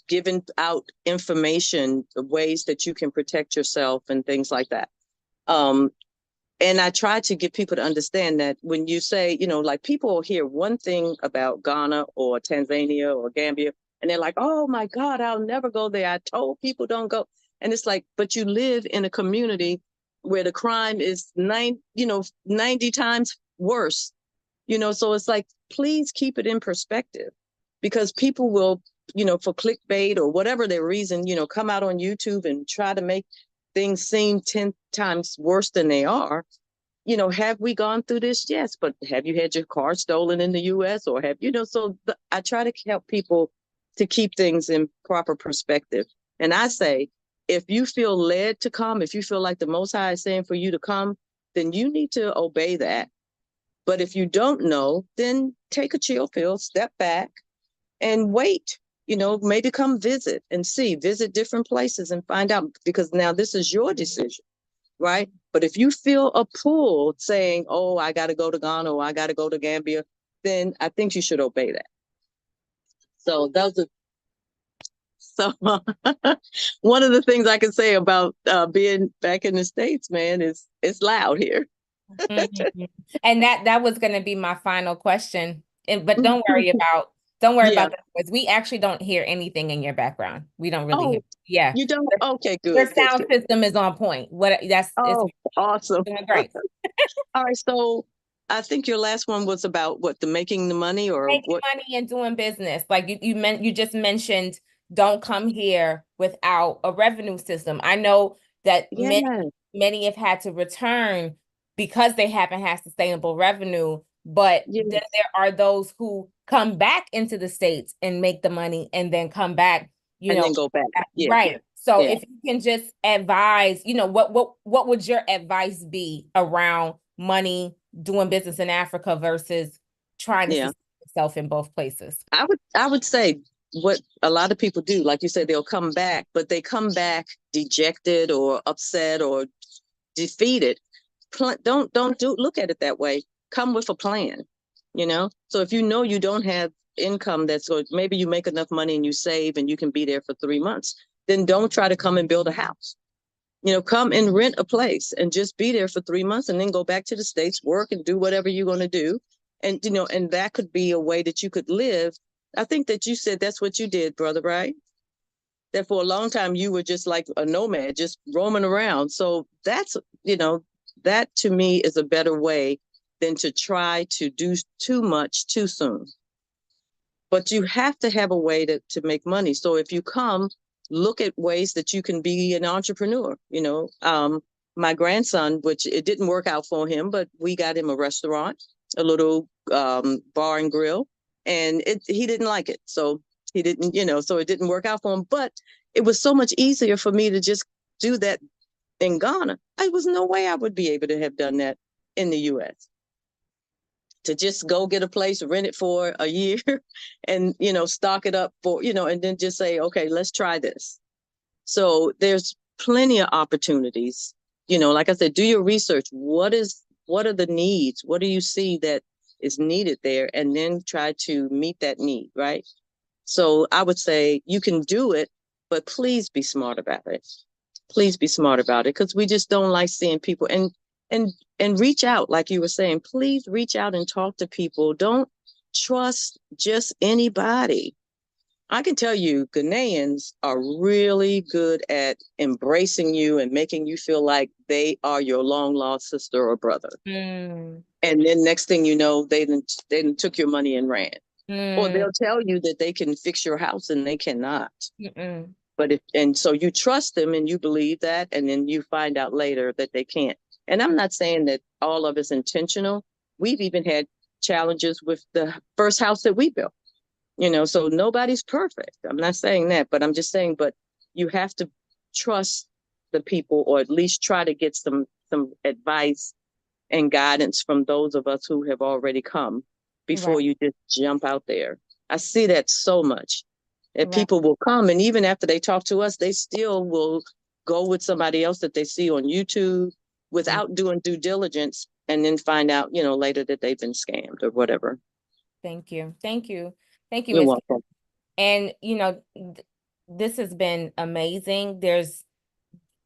[SPEAKER 3] Giving out information, ways that you can protect yourself and things like that. And I try to get people to understand that when you say, like, people hear one thing about Ghana or Tanzania or Gambia, and they're like, oh my God, I'll never go there. I told people don't go. And it's like, but you live in a community where the crime is 90 times worse, so it's like, please keep it in perspective, because people will, for clickbait or whatever their reason, come out on YouTube and try to make things seem 10 times worse than they are. Have we gone through this? Yes, but have you had your car stolen in the US, or have, I try to help people to keep things in proper perspective. And I say, if you feel led to come, if you feel like the Most High is saying for you to come, then you need to obey that. But if you don't know, then take a chill pill, step back, and wait, maybe come visit and visit different places and find out, because now this is your decision, right? But if you feel a pull saying, oh, I got to go to Ghana or I got to go to Gambia, then I think you should obey that. So those are so one of the things I can say about being back in the States, man, is it's loud here.
[SPEAKER 1] Mhm. And that was going to be my final question. But don't worry about
[SPEAKER 3] Yeah.
[SPEAKER 1] the noise. We actually don't hear anything in your background. We don't really hear.
[SPEAKER 3] Oh,
[SPEAKER 1] Yeah.
[SPEAKER 3] you don't? Okay,
[SPEAKER 1] Your
[SPEAKER 3] good, good,
[SPEAKER 1] sound
[SPEAKER 3] good.
[SPEAKER 1] system is on point. It's
[SPEAKER 3] Oh, awesome.
[SPEAKER 1] doing great.
[SPEAKER 3] All right, so I think your last one was about what, the making the money or
[SPEAKER 1] Making
[SPEAKER 3] what?
[SPEAKER 1] money and doing business. Like you just mentioned, don't come here without a revenue system. I know that
[SPEAKER 3] Yeah,
[SPEAKER 1] many have had to return because they haven't had sustainable revenue, but
[SPEAKER 3] yes.
[SPEAKER 1] then there are those who come back into the States and make the money and then come back,
[SPEAKER 3] And then go back. Yeah,
[SPEAKER 1] right. So
[SPEAKER 3] yeah.
[SPEAKER 1] if you can just advise, what would your advice be around money, doing business in Africa versus trying to
[SPEAKER 3] Yeah.
[SPEAKER 1] sustain yourself in both places?
[SPEAKER 3] I would say what a lot of people do, like you said, they'll come back, but they come back dejected or upset or defeated. Don't look at it that way. Come with a plan, So if you don't have income that's good, maybe you make enough money and you save and you can be there for 3 months, then don't try to come and build a house. Come and rent a place and just be there for 3 months and then go back to the States, work and do whatever you're going to do. And, and that could be a way that you could live. I think that you said that's what you did, brother, right? That for a long time you were just like a nomad, just roaming around. So that's, that to me is a better way than to try to do too much too soon. But you have to have a way to make money. So if you come, look at ways that you can be an entrepreneur. My grandson, which it didn't work out for him, but we got him a restaurant, a little bar and grill, and he didn't like it. So he didn't, so it didn't work out for him. But it was so much easier for me to just do that in Ghana. There was no way I would be able to have done that in the US. To just go get a place, rent it for a year and, stock it up for, and then just say, okay, let's try this. So there's plenty of opportunities, like I said, do your research. What are the needs? What do you see that is needed there? And then try to meet that need, right? So I would say you can do it, but please be smart about it. Please be smart about it, because we just don't like seeing people and reach out, like you were saying. Please reach out and talk to people. Don't trust just anybody. I can tell you, Ghanaians are really good at embracing you and making you feel like they are your long lost sister or brother.
[SPEAKER 1] Mm.
[SPEAKER 3] And then next thing you know, they took your money and ran. Or
[SPEAKER 1] Mm.
[SPEAKER 3] they'll tell you that they can fix your house and they cannot.
[SPEAKER 1] Mm-mm.
[SPEAKER 3] But so you trust them and you believe that, and then you find out later that they can't. And I'm not saying that all of it's intentional. We've even had challenges with the first house that we built, so nobody's perfect. I'm not saying that, but I'm just saying, but you have to trust the people, or at least try to get some advice and guidance from those of us who have already come before
[SPEAKER 1] Right.
[SPEAKER 3] you just jump out there. I see that so much. That
[SPEAKER 1] Right.
[SPEAKER 3] people will come, and even after they talk to us, they still will go with somebody else that they see on YouTube without doing due diligence, and then find out, later that they've been scammed or whatever.
[SPEAKER 1] Thank you. Thank you. Thank you,
[SPEAKER 3] You're
[SPEAKER 1] Ms.
[SPEAKER 3] welcome.
[SPEAKER 1] And, this has been amazing. There's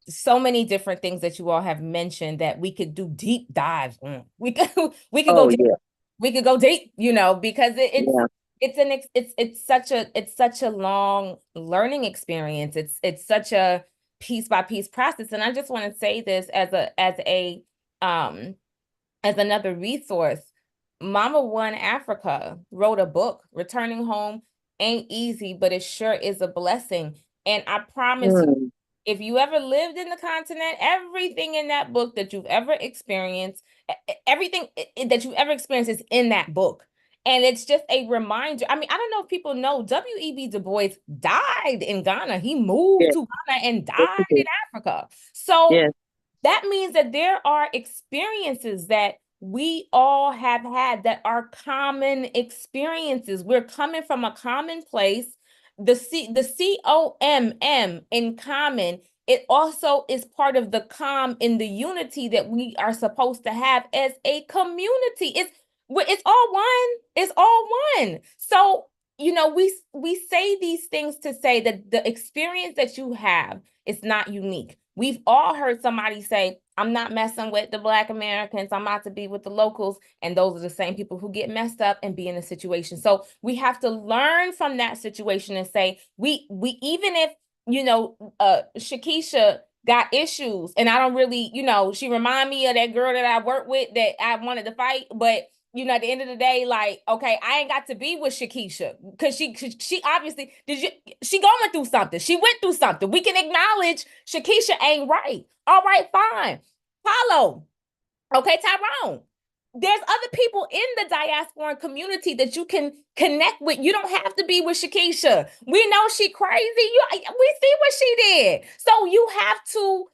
[SPEAKER 1] so many different things that you all have mentioned that we could do deep dives on. We could
[SPEAKER 3] Oh,
[SPEAKER 1] go deep.
[SPEAKER 3] yeah.
[SPEAKER 1] We could go deep, because
[SPEAKER 3] Yeah.
[SPEAKER 1] it's such a long learning experience. It's such a piece by piece process. And I just want to say this as another resource. Mama One Africa wrote a book, Returning Home Ain't Easy, but it sure is a blessing. And I promise you, if you ever lived in the continent, everything in that book that you've ever experienced, everything that you've ever experienced is in that book. And it's just a reminder. I mean, I don't know if people know W.E.B. Du Bois died in Ghana. He moved to Ghana and died in Africa. So
[SPEAKER 3] Yes.
[SPEAKER 1] that means that there are experiences that we all have had that are common experiences. We're coming from a common place. The COMM in common, it also is part of the calm in the unity that we are supposed to have as a community. It's all one. It's all one. So, you know, we say these things to say that the experience that you have is not unique. We've all heard somebody say, I'm not messing with the Black Americans. I'm about to be with the locals. And those are the same people who get messed up and be in a situation. So we have to learn from that situation and say, we even if, you know, Shakisha got issues and I don't really, you know, she remind me of that girl that I worked with that I wanted to fight, but you know, at the end of the day, like, okay, I ain't got to be with Shakisha because she obviously she going through something. She went through something. We can acknowledge Shakisha ain't right. All right, fine. Paulo, okay, Tyrone. There's other people in the diasporan community that you can connect with. You don't have to be with Shakisha. We know she crazy. We see what she did. So you have to,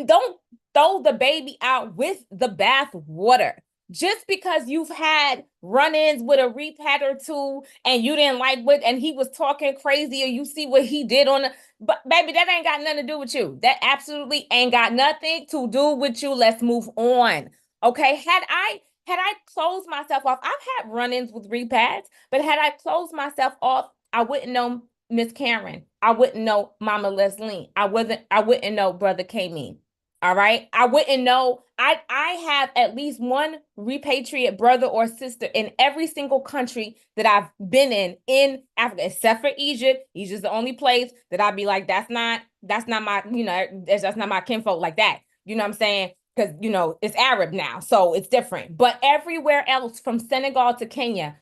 [SPEAKER 1] don't throw the baby out with the bath water. Just because you've had run-ins with a repat or two and you didn't like what, and he was talking crazy, or you see what he did on the, but baby, that ain't got nothing to do with you. That absolutely ain't got nothing to do with you. Let's move on. Okay. Had I closed myself off, I've had run-ins with repats, but had I closed myself off, I wouldn't know Miss Karen. I wouldn't know Mama Leslie. I wouldn't know Brother K-Me. All right. I wouldn't know. I have at least one repatriate brother or sister in every single country that I've been in Africa, except for Egypt. Egypt's the only place that I'd be like, that's not my, you know, that's not my kinfolk like that. You know what I'm saying? Because, you know, it's Arab now, so it's different. But everywhere else from Senegal to Kenya,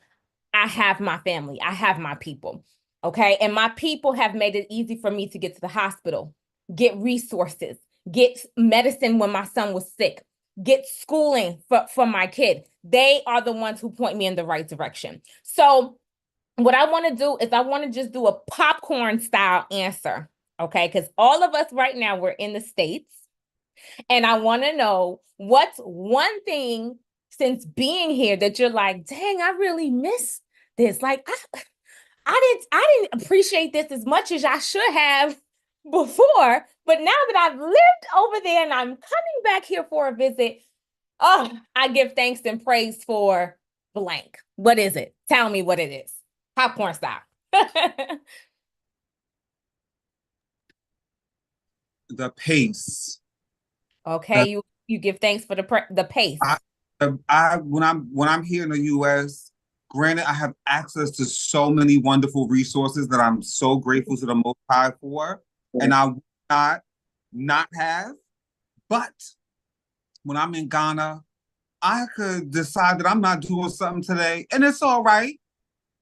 [SPEAKER 1] I have my family. I have my people. Okay. And my people have made it easy for me to get to the hospital, get resources, get medicine when my son was sick, get schooling for my kid. They are the ones who point me in the right direction. So what I want to do is I want to just do a popcorn style answer. Okay. Because all of us right now, we're in the States. And I want to know what's one thing since being here that you're like, dang, I really miss this. Like, I didn't appreciate this as much as I should have before, but now that I've lived over there and I'm coming back here for a visit, oh, I give thanks and praise for blank. What is it? Tell me what it is. Popcorn style.
[SPEAKER 2] The pace.
[SPEAKER 1] Okay, you give thanks for the pace.
[SPEAKER 2] When I'm here in the U.S., granted, I have access to so many wonderful resources that I'm so grateful to the Most High for, and I would not have. But when I'm in Ghana, I could decide that I'm not doing something today, and it's all right.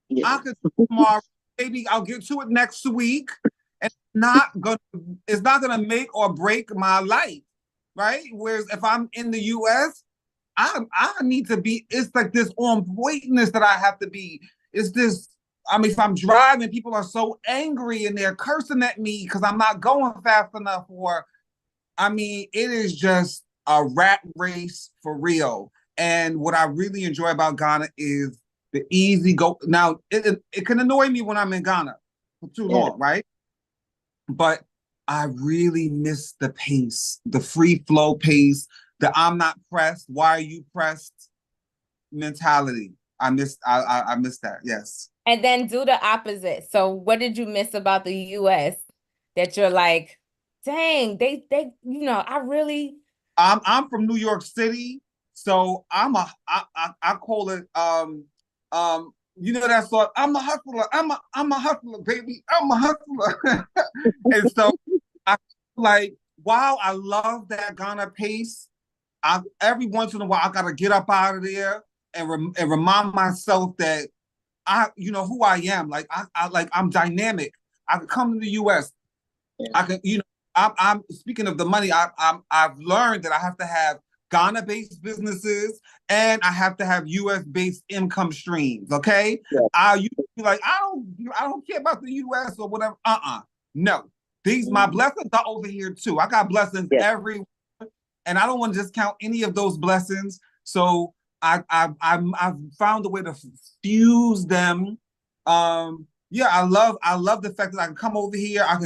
[SPEAKER 3] Yeah.
[SPEAKER 2] I could tomorrow, maybe I'll get to it next week, and it's not gonna make or break my life, right? Whereas if I'm in the U.S., I need to be, it's like this on pointness that I have to be. It's this, I mean, if I'm driving, people are so angry and they're cursing at me because I'm not going fast enough, or, I mean, it is just a rat race for real. And what I really enjoy about Ghana is the easy go. Now, it can annoy me when I'm in Ghana for too long, right? But I really miss the pace, the free flow pace, the I'm not pressed, why are you pressed mentality. I miss that, yes.
[SPEAKER 1] And then do the opposite. So what did you miss about the US that you're like, dang, they you know, I really.
[SPEAKER 2] I'm from New York City, so I call it you know that song, I'm a hustler, I'm a hustler, baby, I'm a hustler. And so I like, while I love that Ghana pace, every once in a while I gotta get up out of there and remind myself that you know who I am. Like I'm dynamic. I could come to the U.S. I can, you know, I'm speaking of the money. I've learned that I have to have Ghana-based businesses and I have to have U.S.-based income streams. Okay, I used to be like, I don't care about the U.S. or whatever. No, my blessings are over here too. I got blessings everywhere. And I don't want to discount any of those blessings. So I've found a way to fuse them. Yeah, I love the fact that I can come over here. I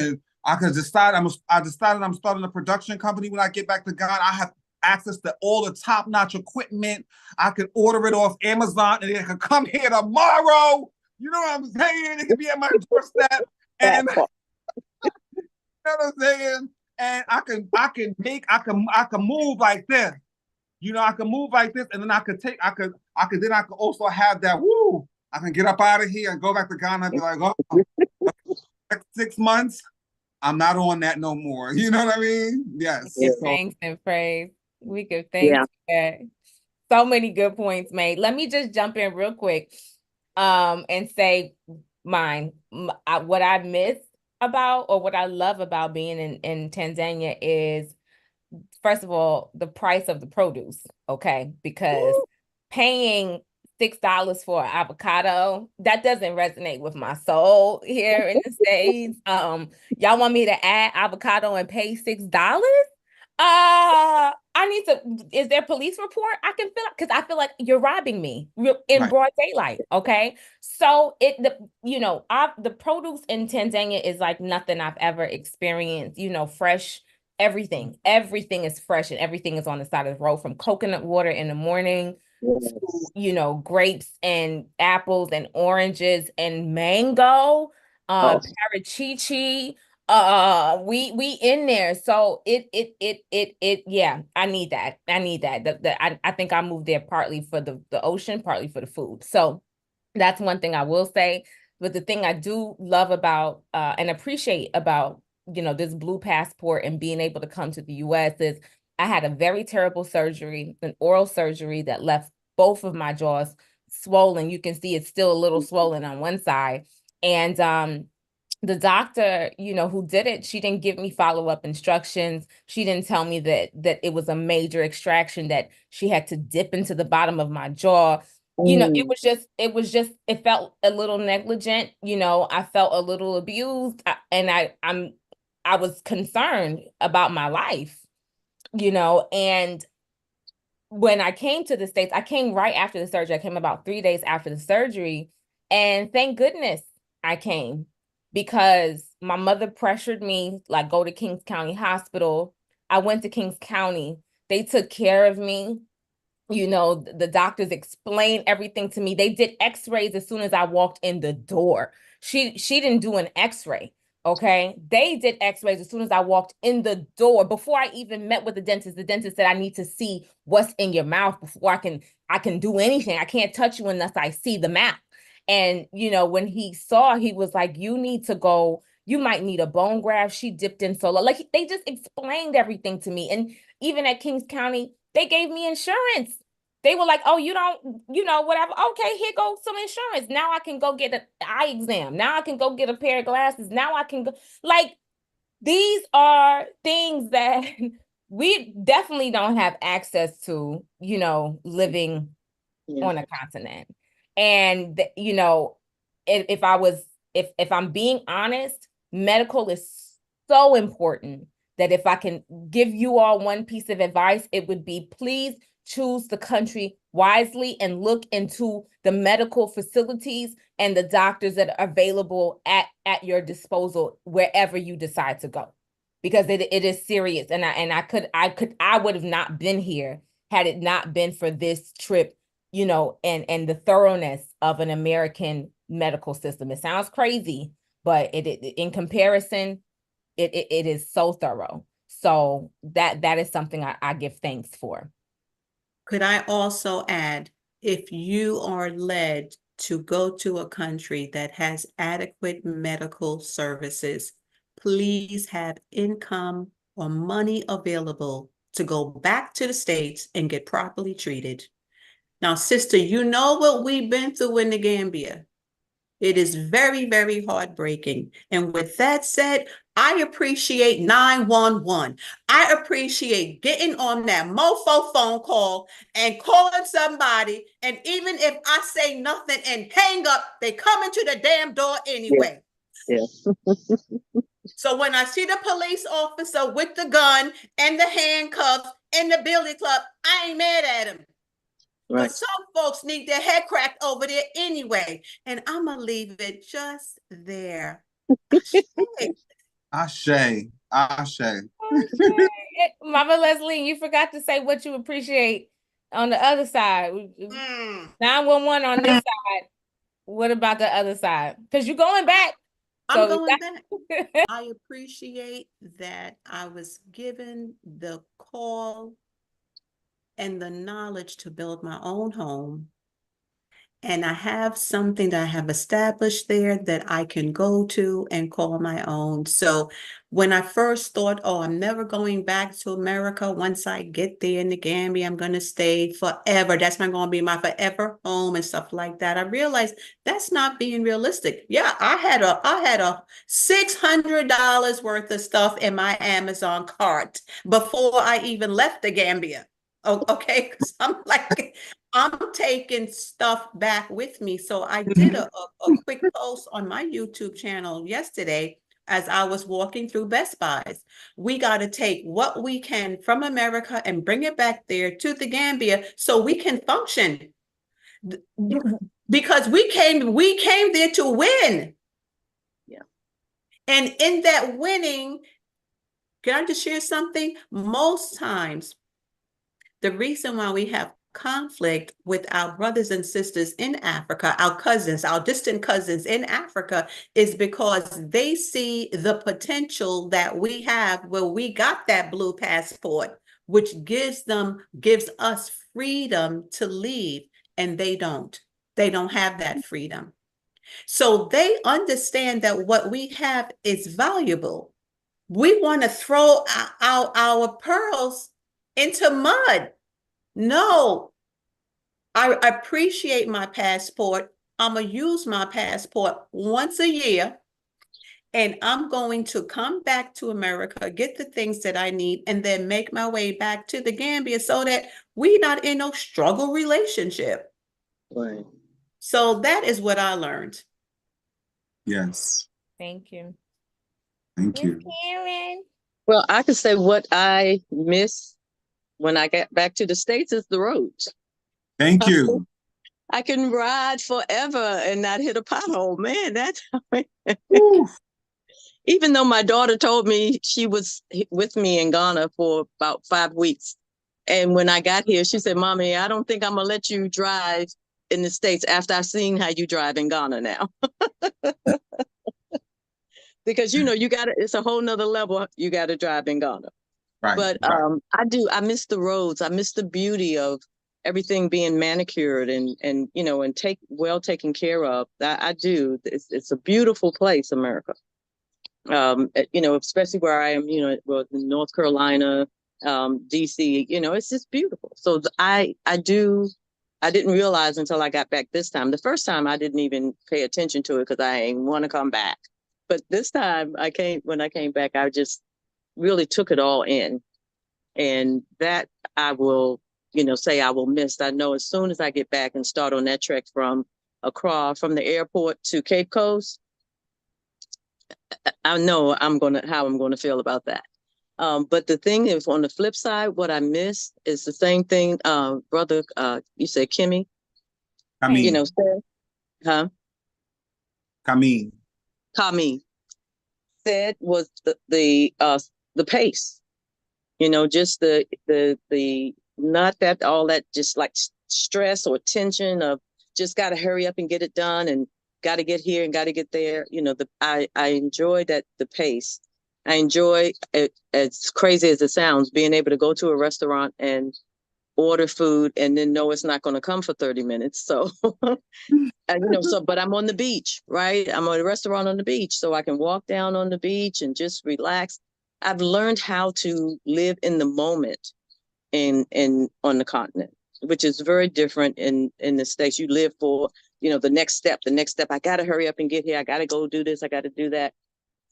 [SPEAKER 2] decided I'm starting a production company when I get back to Ghana. I have access to all the top-notch equipment. I can order it off Amazon and it can come here tomorrow. You know what I'm saying? It can be at my doorstep. And you know what I'm saying? And I can move like this. You know, I can move like this, and then I could also have that, woo, I can get up out of here and go back to Ghana and be like, oh, next 6 months, I'm not on that no more. You know what I mean? Yes.
[SPEAKER 3] Yeah.
[SPEAKER 2] So,
[SPEAKER 1] Thanks and praise. We give thanks for that. So many good points made. Let me just jump in real quick and say mine. What I miss about, or what I love about being in Tanzania is, first of all, the price of the produce, okay? Because paying $6 for an avocado, that doesn't resonate with my soul here in the States. Y'all want me to add avocado and pay $6? I need to, is there a police report? I can feel, because I feel like you're robbing me in broad daylight, okay? So the produce in Tanzania is like nothing I've ever experienced, fresh. Everything is fresh, and everything is on the side of the road, from coconut water in the morning to, grapes and apples and oranges and mango, parachichi. We in there. So yeah, I need that. I think I moved there partly for the ocean, partly for the food. So that's one thing I will say. But the thing I do love about and appreciate about this blue passport and being able to come to the US is I had a very terrible surgery, an oral surgery that left both of my jaws swollen. You can see it's still a little swollen on one side. And the doctor, who did it, she didn't give me follow-up instructions. She didn't tell me that it was a major extraction, that she had to dip into the bottom of my jaw. It felt a little negligent. I felt a little abused, and I was concerned about my life, and when I came to the States, I came right after the surgery. I came about 3 days after the surgery, and thank goodness I came, because my mother pressured me, like, go to Kings County Hospital. I went to Kings County. They took care of me. The doctors explained everything to me. They did x-rays as soon as I walked in the door. She didn't do an x-ray. Okay. They did x-rays as soon as I walked in the door. Before I even met with the dentist said, I need to see what's in your mouth before I can do anything. I can't touch you unless I see the mouth. And, when he saw, he was like, you need to go, you might need a bone graft. She dipped in so low. Like, they just explained everything to me. And even at Kings County, they gave me insurance. They were like, oh, you don't, whatever. Okay, here goes some insurance. Now I can go get an eye exam. Now I can go get a pair of glasses. Now I can go, like, these are things that we definitely don't have access to, living on a continent. And, if I'm being honest, medical is so important that if I can give you all one piece of advice, it would be, please choose the country wisely and look into the medical facilities and the doctors that are available at your disposal wherever you decide to go, because it is serious. And I would have not been here had it not been for this trip, and the thoroughness of an American medical system. It sounds crazy, but it in comparison, it is so thorough. So that is something I give thanks for.
[SPEAKER 4] Could I also add, if you are led to go to a country that has adequate medical services, please have income or money available to go back to the States and get properly treated. Now, sister, you know what we've been through in the Gambia. It is very, very heartbreaking. And with that said, I appreciate 911. I appreciate getting on that mofo phone call and calling somebody. And even if I say nothing and hang up, they come into the damn door anyway.
[SPEAKER 3] Yeah.
[SPEAKER 4] So when I see the police officer with the gun and the handcuffs and the billy club, I ain't mad at him.
[SPEAKER 3] Right.
[SPEAKER 4] Because some folks need their head cracked over there anyway. And I'm going to leave it just there.
[SPEAKER 2] Ashe. Ashe.
[SPEAKER 1] Okay. Mama Leslie, you forgot to say what you appreciate on the other side. 911 on this side. What about the other side? Because you're going back.
[SPEAKER 4] I'm
[SPEAKER 1] So
[SPEAKER 4] going back. I appreciate that I was given the call and the knowledge to build my own home. And I have something that I have established there that I can go to and call my own. So when I first thought, oh, I'm never going back to America. Once I get there in the Gambia, I'm going to stay forever. That's not going to be my forever home and stuff like that. I realized that's not being realistic. Yeah, I had a $600 worth of stuff in my Amazon cart before I even left the Gambia. Oh, okay, because I'm like, I'm taking stuff back with me. So I did a quick post on my YouTube channel yesterday as I was walking through Best Buys. We got to take what we can from America and bring it back there to the Gambia so we can function. Because we came there to win.
[SPEAKER 3] Yeah.
[SPEAKER 4] And in that winning, can I just share something? Most times, the reason why we have conflict with our brothers and sisters in Africa, our cousins, our distant cousins in Africa, is because they see the potential that we have where we got that blue passport, which gives us freedom to leave, and they don't. They don't have that freedom. So they understand that what we have is valuable. We want to throw our pearls into mud. No, I appreciate my passport. I'm going to use my passport once a year, and I'm going to come back to America, get the things that I need, and then make my way back to the Gambia so that we're not in no struggle relationship.
[SPEAKER 3] Right.
[SPEAKER 4] So that is what I learned.
[SPEAKER 2] Yes.
[SPEAKER 1] Thank you.
[SPEAKER 2] Thank you.
[SPEAKER 1] Karen.
[SPEAKER 3] Well, I could say what I miss when I get back to the States is the roads.
[SPEAKER 2] Thank you.
[SPEAKER 3] I can ride forever and not hit a pothole. Man, that's even though my daughter told me she was with me in Ghana for about 5 weeks. And when I got here, she said, Mommy, I don't think I'm going to let you drive in the States after I've seen how you drive in Ghana now. Because, you got to, it's a whole nother level. You got to drive in Ghana.
[SPEAKER 2] Right.
[SPEAKER 3] But
[SPEAKER 2] right.
[SPEAKER 3] I miss the roads. I miss the beauty of everything being manicured and taken care of. I do. It's a beautiful place, America. Especially where I am, in North Carolina, DC, it's just beautiful. So I didn't realize until I got back this time. The first time I didn't even pay attention to it because I ain't want to come back. But this time when I came back, I just really took it all in. And that I will, say I will miss. I know as soon as I get back and start on that trek from Accra, from the airport to Cape Coast, I know how I'm going to feel about that. But the thing is, on the flip side, what I miss is the same thing, brother, you said Kimmy?
[SPEAKER 2] Camille.
[SPEAKER 3] Said, huh?
[SPEAKER 2] Camille.
[SPEAKER 3] Said was the pace. Just the not that all that just like stress or tension of just got to hurry up and get it done and got to get here and got to get there. I enjoy the pace. I enjoy it, as crazy as it sounds, being able to go to a restaurant and order food and then know it's not going to come for 30 minutes. So, but I'm on the beach, right? I'm at a restaurant on the beach, so I can walk down on the beach and just relax. I've learned how to live in the moment on the continent, which is very different in the States. You live for, the next step. I got to hurry up and get here. I got to go do this. I got to do that.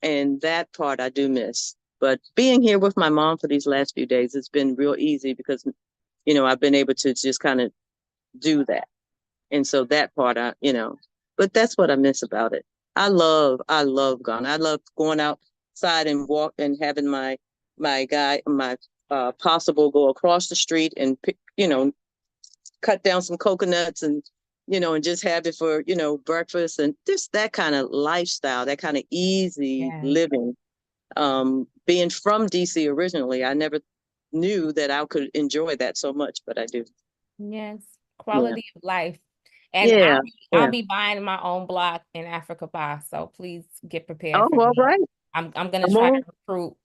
[SPEAKER 3] And that part I do miss. But being here with my mom for these last few days, it's been real easy because, I've been able to just kind of do that. And so that part, but that's what I miss about it. I love Ghana. I love going outside and walk and having my possible go across the street and pick, cut down some coconuts and, and just have it for, breakfast, and just that kind of lifestyle, that kind of easy living. Being from DC originally, I never knew that I could enjoy that so much, but I do.
[SPEAKER 1] Yes, quality of life. And
[SPEAKER 3] Yeah,
[SPEAKER 1] I'll be buying my own block in Africa Bar, so please get prepared
[SPEAKER 3] oh,
[SPEAKER 1] for
[SPEAKER 3] all
[SPEAKER 1] me.
[SPEAKER 3] right.
[SPEAKER 1] I'm gonna
[SPEAKER 3] Come
[SPEAKER 1] try
[SPEAKER 3] on.
[SPEAKER 1] to recruit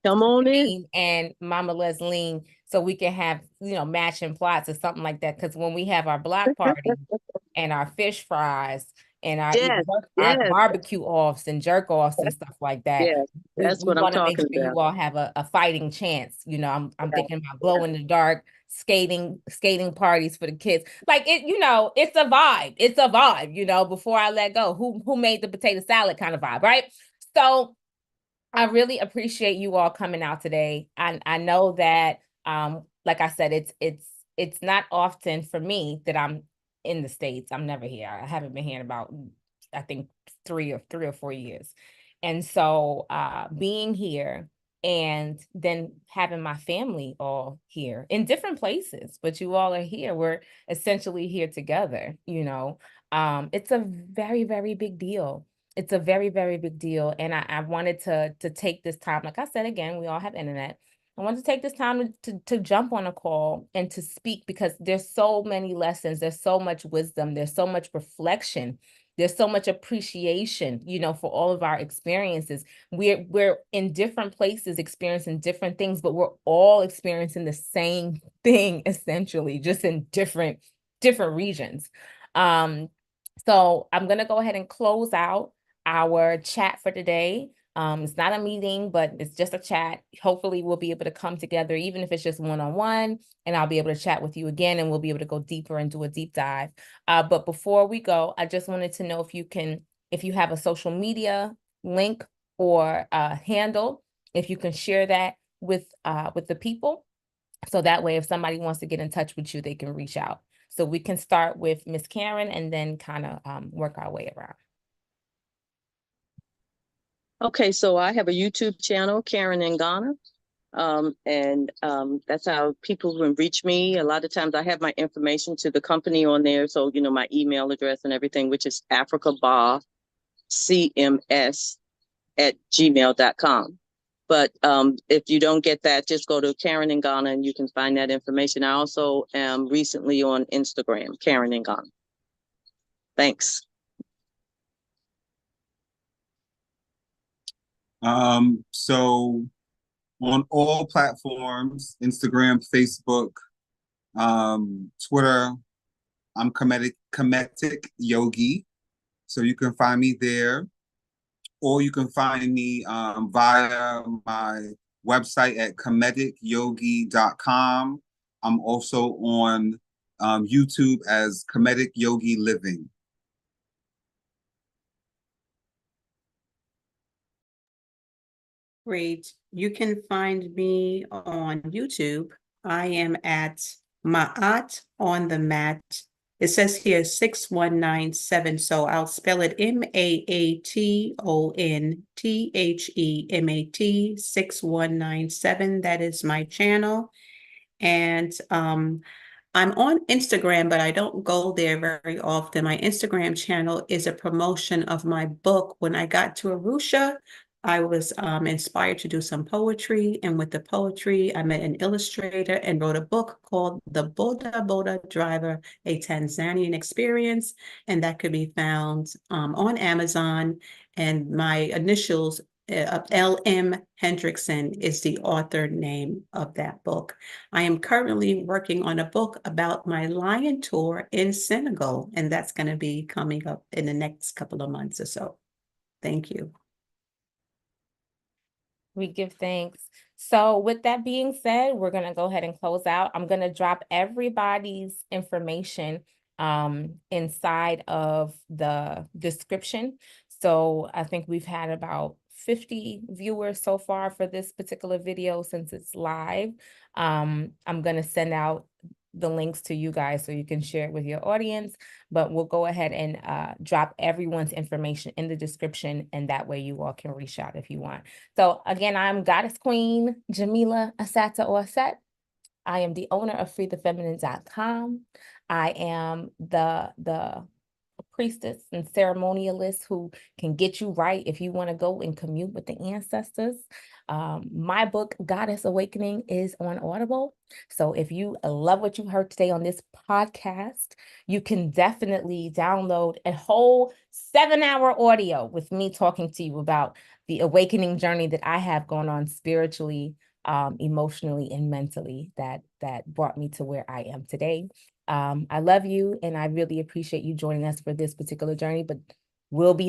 [SPEAKER 3] Come on in.
[SPEAKER 1] and Mama Leslie so we can have, matching plots or something like that. Because when we have our block party and our fish fries and our
[SPEAKER 3] Yes,
[SPEAKER 1] our
[SPEAKER 3] yes,
[SPEAKER 1] barbecue offs and jerk offs and stuff like that,
[SPEAKER 3] yes. That's
[SPEAKER 1] we
[SPEAKER 3] what I'm
[SPEAKER 1] want to make
[SPEAKER 3] talking
[SPEAKER 1] sure you
[SPEAKER 3] about.
[SPEAKER 1] all have a fighting chance. I'm
[SPEAKER 3] Yeah.
[SPEAKER 1] thinking about glow in the dark skating parties for the kids. Like it, it's a vibe. It's a vibe, before I let go. Who made the potato salad kind of vibe, right? So I really appreciate you all coming out today. I know that like I said, it's not often for me that I'm in the States. I'm never here. I haven't been here in about, I think, 3 or 4 years. And so being here and then having my family all here in different places, but you all are here. We're essentially here together. It's a very, very big deal. It's a very, very big deal. And I wanted to take this time, like I said, again, we all have internet. I wanted to take this time to jump on a call and to speak, because there's so many lessons, there's so much wisdom, there's so much reflection, there's so much appreciation, for all of our experiences. We're in different places experiencing different things, but we're all experiencing the same thing, essentially, just in different regions. So I'm gonna go ahead and close out our chat for today. It's not a meeting, but it's just a chat. Hopefully we'll be able to come together, even if it's just one-on-one, and I'll be able to chat with you again, and we'll be able to go deeper and do a deep dive. But before we go, I just wanted to know if you have a social media link or handle, if you can share that with the people. So that way, if somebody wants to get in touch with you, they can reach out. So we can start with Miss Karen and then kind of work our way around.
[SPEAKER 3] Okay, so I have a YouTube channel, Karen in Ghana. And that's how people can reach me. A lot of times I have my information to the company on there. So, my email address and everything, which is africabarcms@gmail.com. But if you don't get that, just go to Karen in Ghana and you can find that information. I also am recently on Instagram, Karen in Ghana. Thanks.
[SPEAKER 2] So on all platforms, Instagram, Facebook, Twitter, I'm Kemetic Yogi. So you can find me there, or you can find me via my website at kemeticyogi.com. I'm also on YouTube as Kemetic Yogi Living.
[SPEAKER 4] Great. You can find me on YouTube. I am at Ma'at on the Mat. It says here 6197, so I'll spell it MAATONTHEMAT 6197. That is my channel. And I'm on Instagram, but I don't go there very often. My Instagram channel is a promotion of my book. When I got to Arusha, I was inspired to do some poetry. And with the poetry, I met an illustrator and wrote a book called The Boda Boda Driver, A Tanzanian Experience. And that could be found on Amazon. And my initials, L.M. Hendrickson, is the author name of that book. I am currently working on a book about my lion tour in Senegal, and that's going to be coming up in the next couple of months or so. Thank you.
[SPEAKER 1] We give thanks. So with that being said, we're going to go ahead and close out. I'm going to drop everybody's information inside of the description. So I think we've had about 50 viewers so far for this particular video since it's live. I'm going to send out the links to you guys so you can share it with your audience, but we'll go ahead and drop everyone's information in the description, and that way you all can reach out if you want. So again, I'm Goddess Queen Jameelah Asata Aset, I am the owner of freethefeminine.com. I am the priestess and ceremonialist who can get you right if you want to go and commute with the ancestors. My book, Goddess Awakening, is on Audible. So if you love what you heard today on this podcast, you can definitely download a whole 7-hour audio with me talking to you about the awakening journey that I have gone on spiritually, emotionally, and mentally that brought me to where I am today. I love you, and I really appreciate you joining us for this particular journey, but we'll be back.